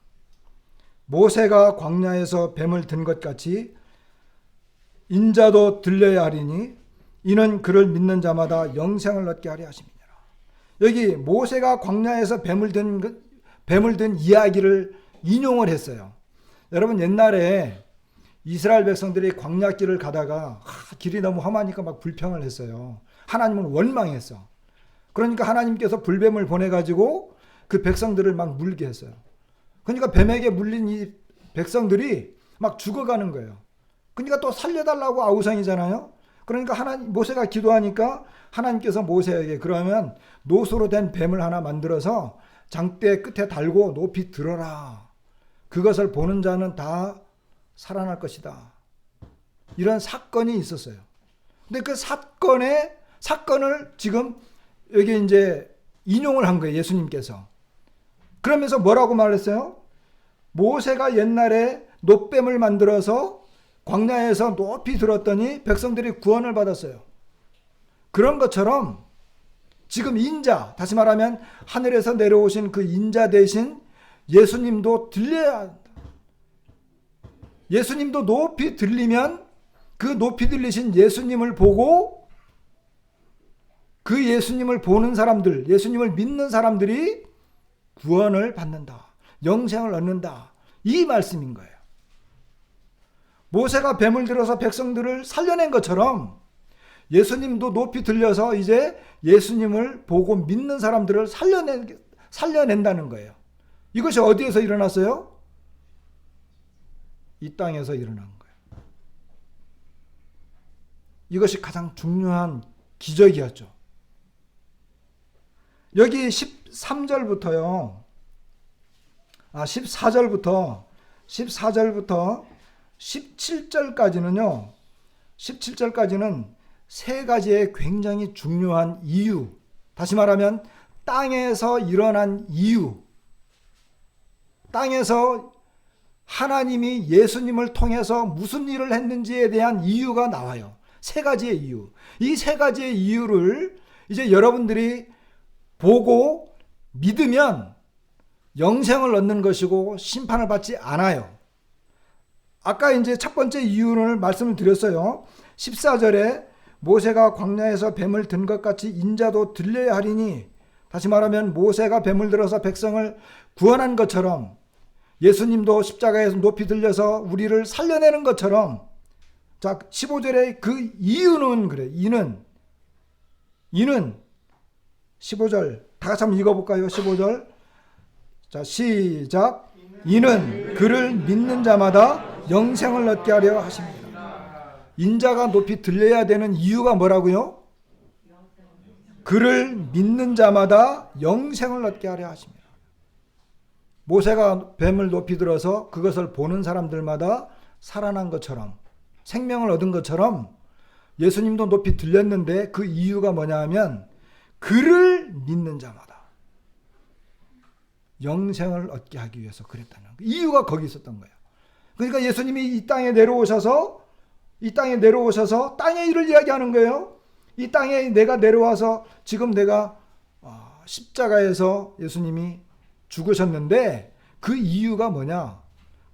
모세가 광야에서 뱀을 든 것 같이 인자도 들려야 하리니 이는 그를 믿는 자마다 영생을 얻게 하려 하심이니라. 여기 모세가 광야에서 뱀을 든 이야기를 인용을 했어요. 여러분 옛날에 이스라엘 백성들이 광야길을 가다가 길이 너무 험하니까 막 불평을 했어요. 하나님은 원망했어. 그러니까 하나님께서 불뱀을 보내가지고 그 백성들을 막 물게 했어요. 그러니까 뱀에게 물린 이 백성들이 막 죽어가는 거예요. 그러니까 또 살려달라고 아우성이잖아요. 그러니까 모세가 기도하니까 하나님께서 모세에게 그러면 노소로 된 뱀을 하나 만들어서 장대 끝에 달고 높이 들어라. 그것을 보는 자는 다 살아날 것이다. 이런 사건이 있었어요. 근데 그 사건을 지금 여기 이제 인용을 한 거예요. 예수님께서. 그러면서 뭐라고 말했어요? 모세가 옛날에 놋뱀을 만들어서 광야에서 높이 들었더니 백성들이 구원을 받았어요. 그런 것처럼 지금 인자, 다시 말하면 하늘에서 내려오신 그 인자 대신 예수님도 들려야 한다. 예수님도 높이 들리면 그 높이 들리신 예수님을 보고 그 예수님을 보는 사람들, 예수님을 믿는 사람들이 구원을 받는다. 영생을 얻는다. 이 말씀인 거예요. 모세가 뱀을 들어서 백성들을 살려낸 것처럼 예수님도 높이 들려서 이제 예수님을 보고 믿는 사람들을 살려낸다는 거예요. 이것이 어디에서 일어났어요? 이 땅에서 일어난 거예요. 이것이 가장 중요한 기적이었죠. 여기 14절부터 17절까지는 세 가지의 굉장히 중요한 이유, 다시 말하면 땅에서 일어난 이유, 땅에서 하나님이 예수님을 통해서 무슨 일을 했는지에 대한 이유가 나와요. 세 가지의 이유. 이 세 가지의 이유를 이제 여러분들이 보고 믿으면 영생을 얻는 것이고 심판을 받지 않아요. 아까 이제 첫 번째 이유를 말씀을 드렸어요. 14절에 모세가 광야에서 뱀을 든 것 같이 인자도 들려야 하리니, 다시 말하면 모세가 뱀을 들어서 백성을 구원한 것처럼 예수님도 십자가에서 높이 들려서 우리를 살려내는 것처럼, 자 15절에 그 이유는 그래. 이는 15절 다 같이 한번 읽어볼까요? 15절 자 시작. 이는 그를 믿는 자마다 영생을 얻게 하려 하십니다. 인자가 높이 들려야 되는 이유가 뭐라고요? 그를 믿는 자마다 영생을 얻게 하려 하십니다. 모세가 뱀을 높이 들어서 그것을 보는 사람들마다 살아난 것처럼, 생명을 얻은 것처럼 예수님도 높이 들렸는데 그 이유가 뭐냐 하면 그를 믿는 자마다 영생을 얻게 하기 위해서 그랬다는 거예요. 이유가 거기 있었던 거예요. 그러니까 예수님이 이 땅에 내려오셔서 땅의 일을 이야기하는 거예요. 이 땅에 내가 내려와서 지금 내가 십자가에서 예수님이 죽으셨는데 그 이유가 뭐냐?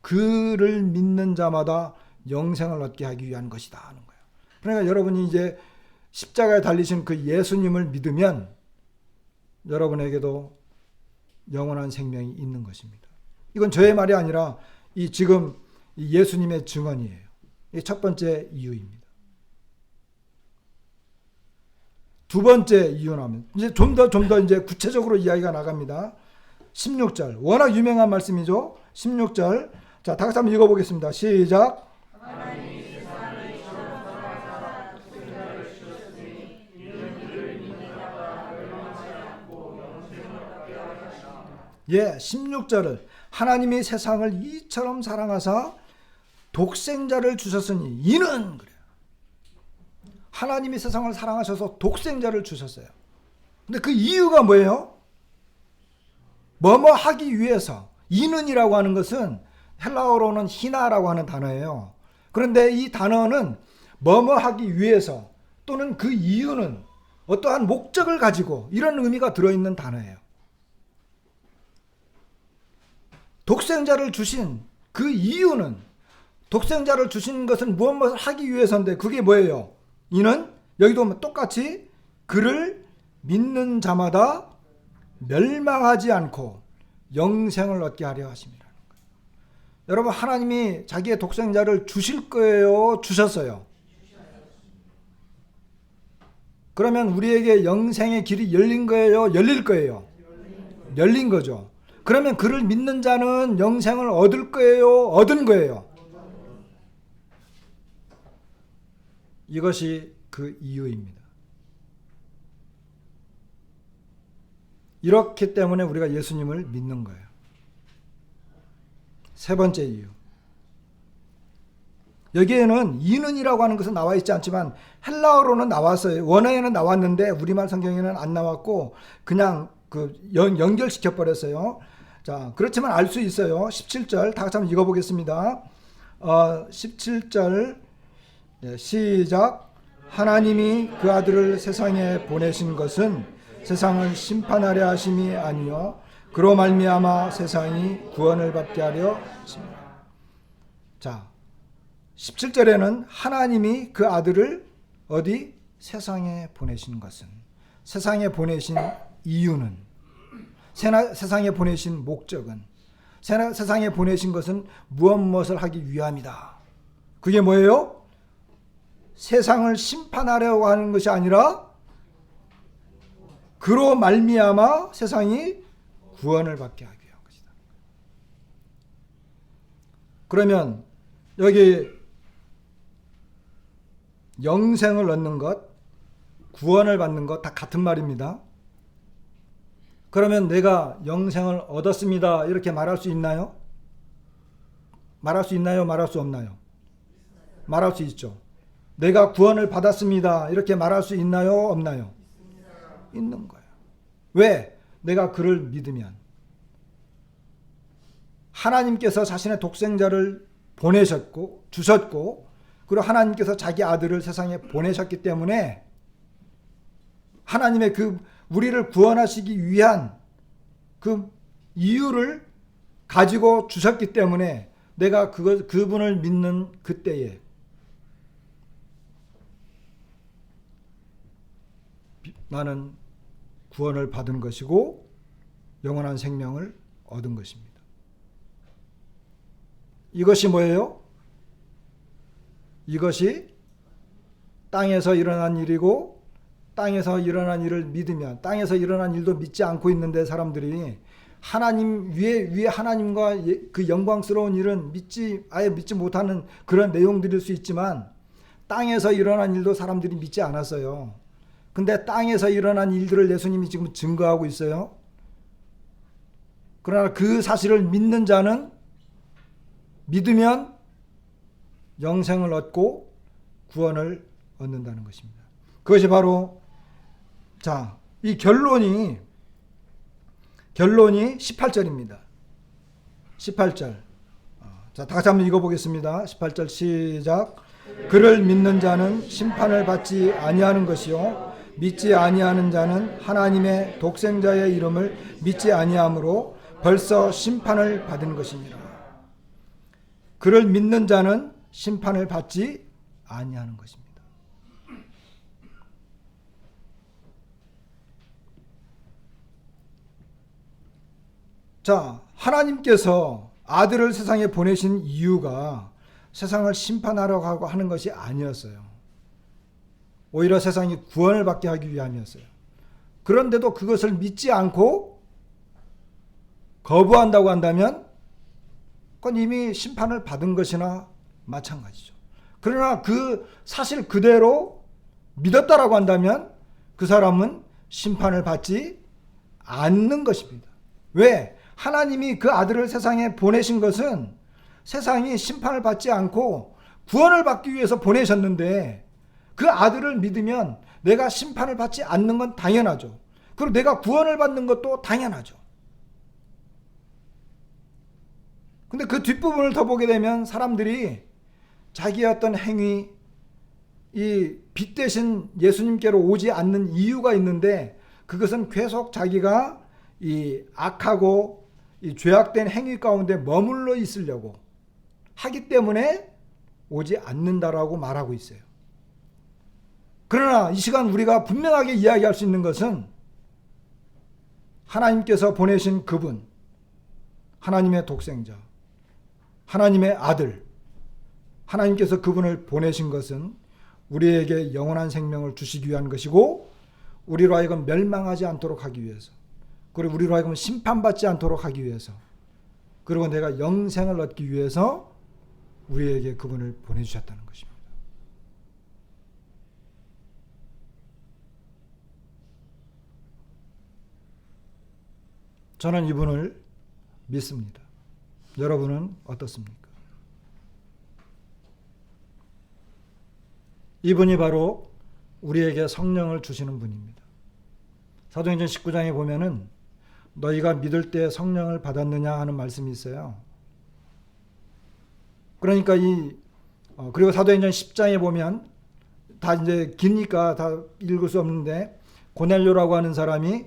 그를 믿는 자마다 영생을 얻게 하기 위한 것이다 하는 거예요. 그러니까 여러분이 이제 십자가에 달리신 그 예수님을 믿으면 여러분에게도 영원한 생명이 있는 것입니다. 이건 저의 말이 아니라 지금 예수님의 증언이에요. 이 첫 번째 이유입니다. 두 번째 이유는 이제 좀 더 이제 구체적으로 이야기가 나갑니다. 16절 워낙 유명한 말씀이죠. 16절 자 다 같이 한번 읽어보겠습니다. 시작. 예, 16절을 하나님이 세상을 이처럼 사랑하사 독생자를 주셨으니 이는 그래요. 하나님이 세상을 사랑하셔서 독생자를 주셨어요. 근데 그 이유가 뭐예요? 뭐뭐 하기 위해서. 이는이라고 하는 것은 헬라어로는 히나라고 하는 단어예요. 그런데 이 단어는 뭐뭐 하기 위해서 또는 그 이유는 어떠한 목적을 가지고 이런 의미가 들어있는 단어예요. 독생자를 주신 그 이유는, 독생자를 주신 것은 무엇을 하기 위해서인데 그게 뭐예요? 이는 여기도 똑같이 그를 믿는 자마다 멸망하지 않고 영생을 얻게 하려 하심이라는 거예요. 여러분, 하나님이 자기의 독생자를 주실 거예요? 주셨어요? 그러면 우리에게 영생의 길이 열린 거예요? 열릴 거예요? 열린 거죠. 그러면 그를 믿는 자는 영생을 얻을 거예요? 얻은 거예요? 이것이 그 이유입니다. 이렇기 때문에 우리가 예수님을 믿는 거예요. 세 번째 이유. 여기에는 이는이라고 하는 것은 나와 있지 않지만 헬라어로는 나왔어요. 원어에는 나왔는데 우리말 성경에는 안 나왔고 그냥 연결시켜 버렸어요. 자, 그렇지만 알 수 있어요. 17절 다 같이 한번 읽어보겠습니다. 17절 시작. 하나님이 그 아들을 세상에 보내신 것은 세상을 심판하려 하심이 아니요 그로 말미암아 세상이 구원을 받게 하려 하십니다. 자, 17절에는 하나님이 그 아들을 어디? 세상에 보내신 것은, 세상에 보내신 이유는, 세상에 보내신 목적은, 세상에 보내신 것은 무엇을 하기 위함이다. 그게 뭐예요? 세상을 심판하려고 하는 것이 아니라 그로 말미암아 세상이 구원을 받게 하기 위한 것이다. 그러면 여기 영생을 얻는 것, 구원을 받는 것 다 같은 말입니다. 그러면 내가 영생을 얻었습니다 이렇게 말할 수 있나요? 말할 수 있나요? 말할 수 없나요? 말할 수 있죠. 내가 구원을 받았습니다 이렇게 말할 수 있나요? 없나요? 있는 거예요. 왜? 내가 그를 믿으면. 하나님께서 자신의 독생자를 보내셨고 주셨고 그리고 하나님께서 자기 아들을 세상에 보내셨기 때문에 하나님의 그 우리를 구원하시기 위한 그 이유를 가지고 주셨기 때문에 내가 그분을 믿는 그때에 나는 구원을 받은 것이고 영원한 생명을 얻은 것입니다. 이것이 뭐예요? 이것이 땅에서 일어난 일이고, 땅에서 일어난 일을 믿으면, 땅에서 일어난 일도 믿지 않고 있는데 사람들이 하나님 위에 하나님과 그 영광스러운 일은 아예 믿지 못하는 그런 내용들일 수 있지만, 땅에서 일어난 일도 사람들이 믿지 않았어요. 근데 땅에서 일어난 일들을 예수님이 지금 증거하고 있어요. 그러나 그 사실을 믿는 자는 믿으면 영생을 얻고 구원을 얻는다는 것입니다. 그것이 바로 이 결론이 18절입니다. 18절. 자, 다 같이 한번 읽어보겠습니다. 18절 시작. 그를 믿는 자는 심판을 받지 아니하는 것이요 믿지 아니하는 자는 하나님의 독생자의 이름을 믿지 아니하므로 벌써 심판을 받은 것이니라. 그를 믿는 자는 심판을 받지 아니하는 것입니다. 자, 하나님께서 아들을 세상에 보내신 이유가 세상을 심판하려고 하는 것이 아니었어요. 오히려 세상이 구원을 받게 하기 위함이었어요. 그런데도 그것을 믿지 않고 거부한다고 한다면 그건 이미 심판을 받은 것이나 마찬가지죠. 그러나 그 사실 그대로 믿었다라고 한다면 그 사람은 심판을 받지 않는 것입니다. 왜? 하나님이 그 아들을 세상에 보내신 것은 세상이 심판을 받지 않고 구원을 받기 위해서 보내셨는데, 그 아들을 믿으면 내가 심판을 받지 않는 건 당연하죠. 그리고 내가 구원을 받는 것도 당연하죠. 근데 그 뒷부분을 더 보게 되면 사람들이 자기의 어떤 행위, 이 빛 대신 예수님께로 오지 않는 이유가 있는데, 그것은 계속 자기가 이 악하고 이 죄악된 행위 가운데 머물러 있으려고 하기 때문에 오지 않는다라고 말하고 있어요. 그러나 이 시간 우리가 분명하게 이야기할 수 있는 것은 하나님께서 보내신 그분, 하나님의 독생자, 하나님의 아들, 하나님께서 그분을 보내신 것은 우리에게 영원한 생명을 주시기 위한 것이고, 우리로 하여금 멸망하지 않도록 하기 위해서, 그리고 우리로 하여금 심판받지 않도록 하기 위해서, 그리고 내가 영생을 얻기 위해서 우리에게 그분을 보내주셨다는 것입니다. 저는 이분을 믿습니다. 여러분은 어떻습니까? 이분이 바로 우리에게 성령을 주시는 분입니다. 사도행전 19장에 보면은 너희가 믿을 때 성령을 받았느냐 하는 말씀이 있어요. 그러니까 그리고 사도행전 10장에 보면, 다 이제 기니까 다 읽을 수 없는데, 고넬료라고 하는 사람이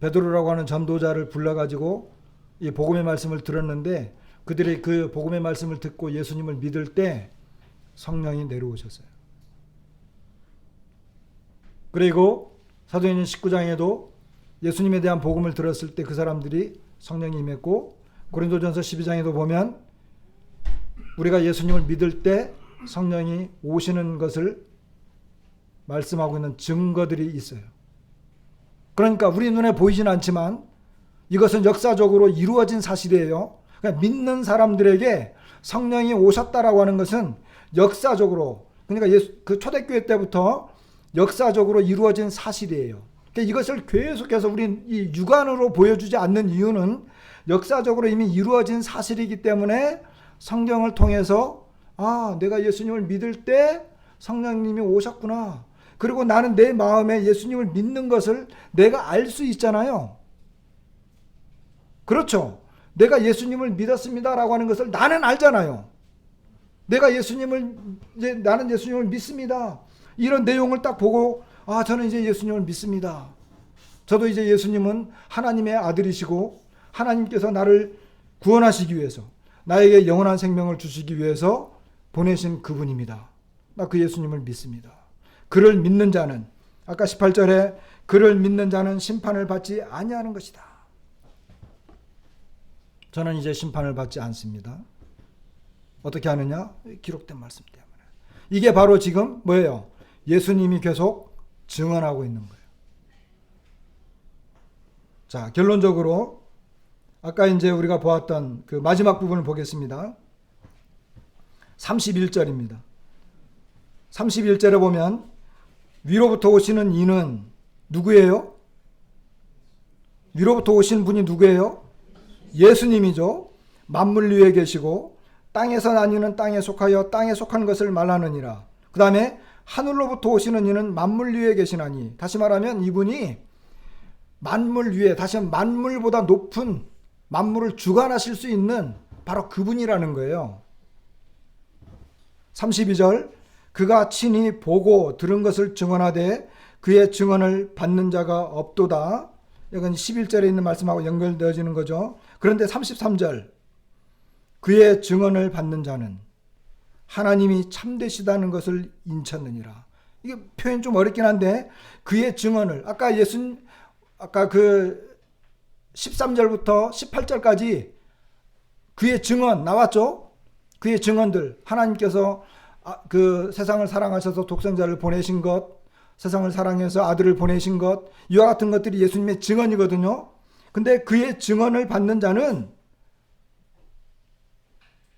베드로라고 하는 전도자를 불러가지고 이 복음의 말씀을 들었는데, 그들이 그 복음의 말씀을 듣고 예수님을 믿을 때 성령이 내려오셨어요. 그리고 사도행전 19장에도 예수님에 대한 복음을 들었을 때 그 사람들이 성령이 임했고, 고린도전서 12장에도 보면 우리가 예수님을 믿을 때 성령이 오시는 것을 말씀하고 있는 증거들이 있어요. 그러니까 우리 눈에 보이진 않지만 이것은 역사적으로 이루어진 사실이에요. 그러니까 믿는 사람들에게 성령이 오셨다라고 하는 것은 역사적으로, 그러니까 그 초대교회 때부터 역사적으로 이루어진 사실이에요. 그러니까 이것을 계속해서 우리 이 육안으로 보여주지 않는 이유는 역사적으로 이미 이루어진 사실이기 때문에 성경을 통해서 내가 예수님을 믿을 때 성령님이 오셨구나. 그리고 나는 내 마음에 예수님을 믿는 것을 내가 알 수 있잖아요. 그렇죠. 내가 예수님을 믿었습니다라고 하는 것을 나는 알잖아요. 나는 예수님을 믿습니다. 이런 내용을 딱 보고 저는 이제 예수님을 믿습니다. 저도 이제 예수님은 하나님의 아들이시고 하나님께서 나를 구원하시기 위해서, 나에게 영원한 생명을 주시기 위해서 보내신 그분입니다. 나 그 예수님을 믿습니다. 그를 믿는 자는 아까 18절에 그를 믿는 자는 심판을 받지 아니하는 것이다. 저는 이제 심판을 받지 않습니다. 어떻게 하느냐? 기록된 말씀 때문에. 이게 바로 지금 뭐예요? 예수님이 계속 증언하고 있는 거예요. 자, 결론적으로 아까 이제 우리가 보았던 그 마지막 부분을 보겠습니다. 31절입니다. 31절에 보면 위로부터 오시는 이는 누구예요? 위로부터 오신 분이 누구예요? 예수님이죠. 만물 위에 계시고 땅에서 난 이는 땅에 속하여 땅에 속한 것을 말하느니라. 그 다음에 하늘로부터 오시는 이는 만물 위에 계시나니, 다시 말하면 이분이 만물 위에, 다시 만물보다 높은 만물을 주관하실 수 있는 바로 그분이라는 거예요. 32절 그가 친히 보고 들은 것을 증언하되 그의 증언을 받는 자가 없도다. 이건 11절에 있는 말씀하고 연결되어지는 거죠. 그런데 33절 그의 증언을 받는 자는 하나님이 참되시다는 것을 인쳤느니라. 이게 표현 좀 어렵긴 한데 그의 증언을 아까 그 13절부터 18절까지 그의 증언 나왔죠. 그의 증언들 하나님께서 그 세상을 사랑하셔서 독생자를 보내신 것, 세상을 사랑해서 아들을 보내신 것, 이와 같은 것들이 예수님의 증언이거든요. 근데 그의 증언을 받는 자는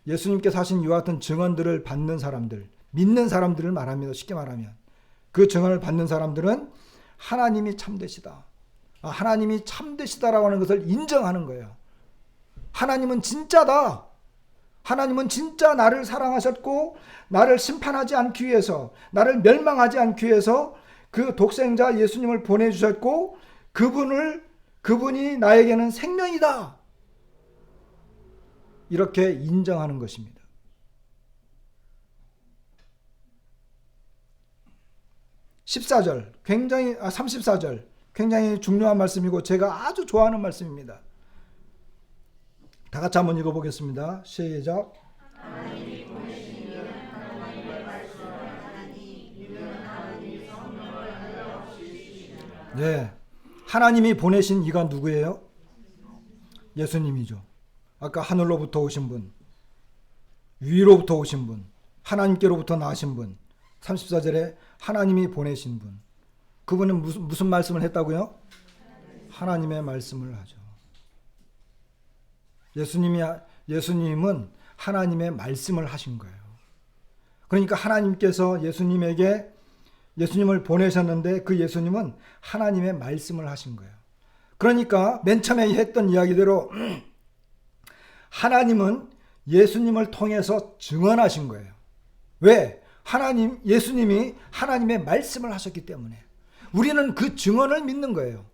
예수님께서 하신 이와 같은 증언들을 받는 사람들, 믿는 사람들을 말합니다. 쉽게 말하면 그 증언을 받는 사람들은 하나님이 참되시다. 하나님이 참되시다라고 하는 것을 인정하는 거예요. 하나님은 진짜다. 하나님은 진짜 나를 사랑하셨고 나를 심판하지 않기 위해서, 나를 멸망하지 않기 위해서 그 독생자 예수님을 보내주셨고 그분이 나에게는 생명이다. 이렇게 인정하는 것입니다. 34절 굉장히 중요한 말씀이고 제가 아주 좋아하는 말씀입니다. 다 같이 한번 읽어보겠습니다. 시작. 하나님이 보내신 이는 하나님의 말씀을 하나니 이는 하나님이 성령을 하나없이 주시느니라. 네, 하나님이 보내신 이가 누구예요? 예수님이죠. 아까 하늘로부터 오신 분, 위로부터 오신 분, 하나님께로부터 나신 분, 34절에 하나님이 보내신 분. 그분은 무슨 말씀을 했다고요? 하나님의 말씀을 하죠. 예수님은 하나님의 말씀을 하신 거예요. 그러니까 하나님께서 예수님을 보내셨는데 그 예수님은 하나님의 말씀을 하신 거예요. 그러니까 맨 처음에 했던 이야기대로 하나님은 예수님을 통해서 증언하신 거예요. 왜? 예수님이 하나님의 말씀을 하셨기 때문에 우리는 그 증언을 믿는 거예요.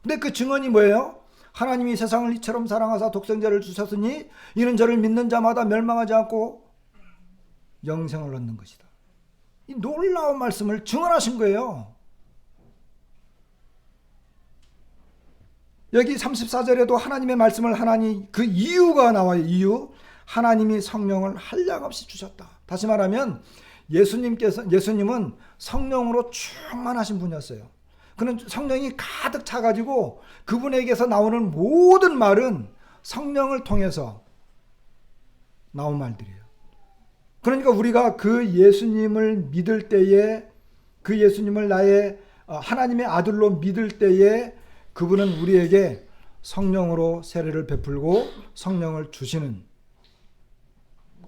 근데 그 증언이 뭐예요? 하나님이 세상을 이처럼 사랑하사 독생자를 주셨으니 이는 저를 믿는 자마다 멸망하지 않고 영생을 얻는 것이다. 이 놀라운 말씀을 증언하신 거예요. 여기 34절에도 하나님의 말씀을 하나니 그 이유가 나와요. 이유. 하나님이 성령을 한량없이 주셨다. 다시 말하면 예수님은 성령으로 충만하신 분이었어요. 그는 성령이 가득 차가지고 그분에게서 나오는 모든 말은 성령을 통해서 나온 말들이에요. 그러니까 우리가 그 예수님을 믿을 때에, 그 예수님을 나의 하나님의 아들로 믿을 때에 그분은 우리에게 성령으로 세례를 베풀고 성령을 주시는,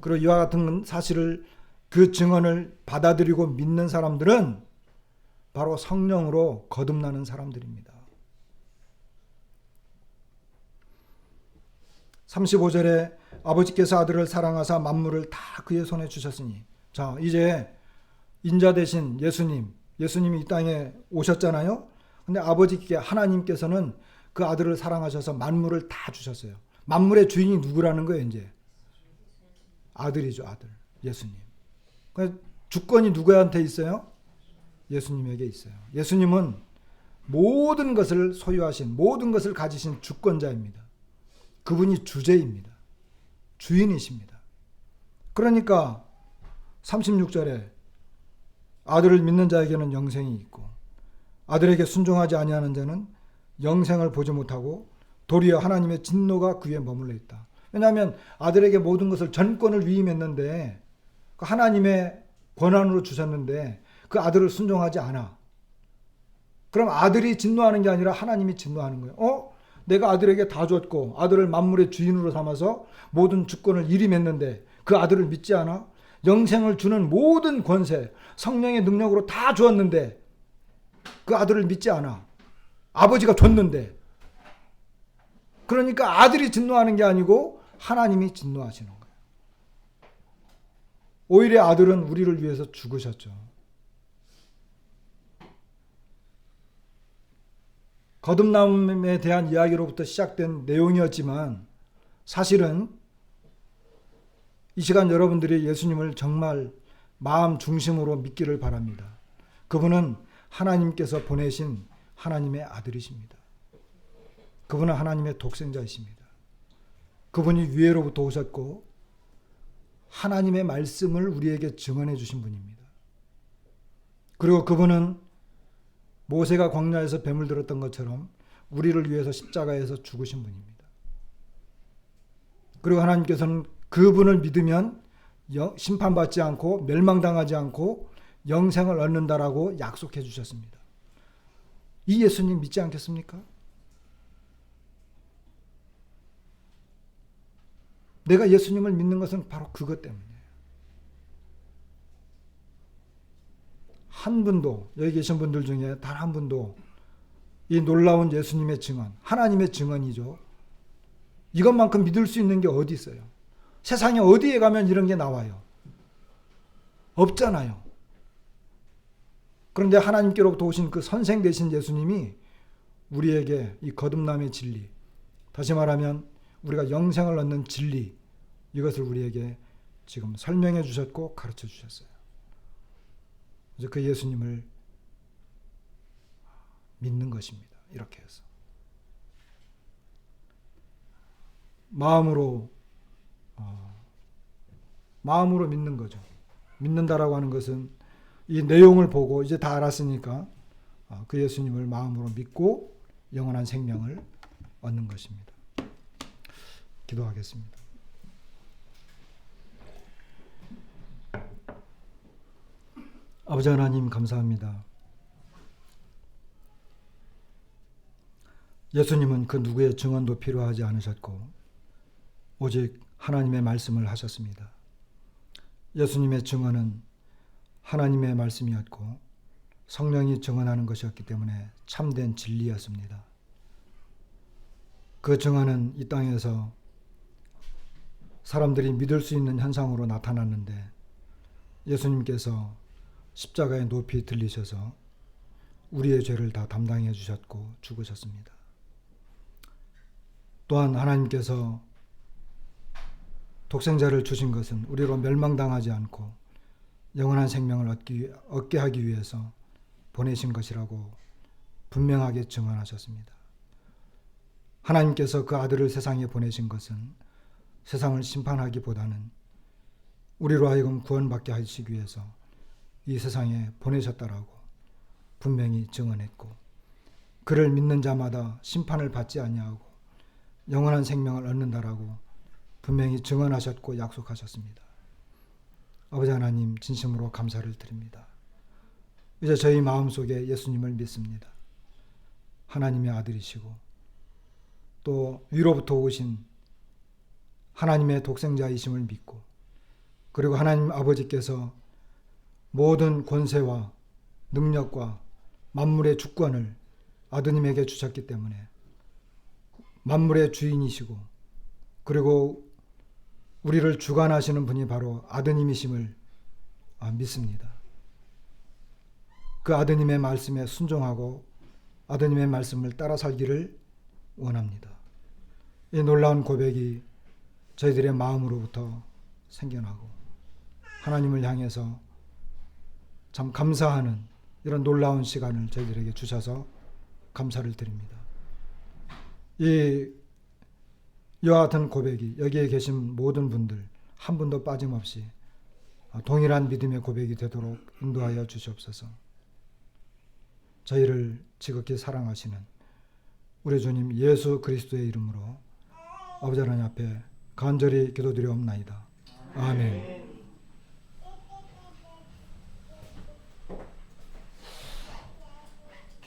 그리고 이와 같은 사실을, 그 증언을 받아들이고 믿는 사람들은 바로 성령으로 거듭나는 사람들입니다. 35절에 아버지께서 아들을 사랑하사 만물을 다 그의 손에 주셨으니, 자 이제 인자 되신 예수님이 이 땅에 오셨잖아요. 근데 아버지께, 하나님께서는 그 아들을 사랑하셔서 만물을 다 주셨어요. 만물의 주인이 누구라는 거예요? 이제 아들이죠. 아들, 예수님. 주권이 누구한테 있어요? 예수님에게 있어요. 예수님은 모든 것을 소유하신, 모든 것을 가지신 주권자입니다. 그분이 주제입니다. 주인이십니다. 그러니까 36절에 아들을 믿는 자에게는 영생이 있고 아들에게 순종하지 아니하는 자는 영생을 보지 못하고 도리어 하나님의 진노가 그 위에 머물러 있다. 왜냐하면 아들에게 모든 것을 전권을 위임했는데 그 하나님의 권한으로 주셨는데 그 아들을 순종하지 않아. 그럼 아들이 진노하는 게 아니라 하나님이 진노하는 거예요. 내가 아들에게 다 줬고 아들을 만물의 주인으로 삼아서 모든 주권을 일임했는데 그 아들을 믿지 않아? 영생을 주는 모든 권세, 성령의 능력으로 다 주었는데 그 아들을 믿지 않아. 아버지가 줬는데. 그러니까 아들이 진노하는 게 아니고 하나님이 진노하시는 거예요. 오히려 아들은 우리를 위해서 죽으셨죠. 거듭남에 대한 이야기로부터 시작된 내용이었지만 사실은 이 시간 여러분들이 예수님을 정말 마음 중심으로 믿기를 바랍니다. 그분은 하나님께서 보내신 하나님의 아들이십니다. 그분은 하나님의 독생자이십니다. 그분이 위에로부터 오셨고 하나님의 말씀을 우리에게 증언해 주신 분입니다. 그리고 그분은 모세가 광야에서 뱀을 들었던 것처럼 우리를 위해서 십자가에서 죽으신 분입니다. 그리고 하나님께서는 그분을 믿으면 심판받지 않고 멸망당하지 않고 영생을 얻는다라고 약속해 주셨습니다. 이 예수님 믿지 않겠습니까? 내가 예수님을 믿는 것은 바로 그것 때문이에요. 한 분도, 여기 계신 분들 중에 단 한 분도 이 놀라운 예수님의 증언, 하나님의 증언이죠. 이것만큼 믿을 수 있는 게 어디 있어요? 세상에 어디에 가면 이런 게 나와요? 없잖아요. 그런데 하나님께로부터 오신 그 선생 되신 예수님이 우리에게 이 거듭남의 진리, 다시 말하면 우리가 영생을 얻는 진리, 이것을 우리에게 지금 설명해 주셨고 가르쳐 주셨어요. 이제 그 예수님을 믿는 것입니다. 이렇게 해서 마음으로 믿는 거죠. 믿는다라고 하는 것은 이 내용을 보고 이제 다 알았으니까 그 예수님을 마음으로 믿고 영원한 생명을 얻는 것입니다. 기도하겠습니다. 아버지 하나님 감사합니다. 예수님은 그 누구의 증언도 필요하지 않으셨고 오직 하나님의 말씀을 하셨습니다. 예수님의 증언은 하나님의 말씀이었고 성령이 증언하는 것이었기 때문에 참된 진리였습니다. 그 증언은 이 땅에서 사람들이 믿을 수 있는 현상으로 나타났는데 예수님께서 십자가에 높이 들리셔서 우리의 죄를 다 담당해 주셨고 죽으셨습니다. 또한 하나님께서 독생자를 주신 것은 우리로 멸망당하지 않고 영원한 생명을 얻게 하기 위해서 보내신 것이라고 분명하게 증언하셨습니다. 하나님께서 그 아들을 세상에 보내신 것은 세상을 심판하기보다는 우리로 하여금 구원받게 하시기 위해서 이 세상에 보내셨다라고 분명히 증언했고 그를 믿는 자마다 심판을 받지 아니하고 영원한 생명을 얻는다라고 분명히 증언하셨고 약속하셨습니다. 아버지 하나님 진심으로 감사를 드립니다. 이제 저희 마음속에 예수님을 믿습니다. 하나님의 아들이시고 또 위로부터 오신 하나님의 독생자이심을 믿고 그리고 하나님 아버지께서 모든 권세와 능력과 만물의 주권을 아드님에게 주셨기 때문에 만물의 주인이시고 그리고 우리를 주관하시는 분이 바로 아드님이심을 믿습니다. 그 아드님의 말씀에 순종하고 아드님의 말씀을 따라 살기를 원합니다. 이 놀라운 고백이 저희들의 마음으로부터 생겨나고 하나님을 향해서 참 감사하는 이런 놀라운 시간을 저희들에게 주셔서 감사를 드립니다. 이와 같은 고백이 여기에 계신 모든 분들 한 분도 빠짐없이 동일한 믿음의 고백이 되도록 인도하여 주시옵소서. 저희를 지극히 사랑하시는 우리 주님 예수 그리스도의 이름으로 아버지 하나님 앞에 간절히 기도드리옵나이다. 아멘.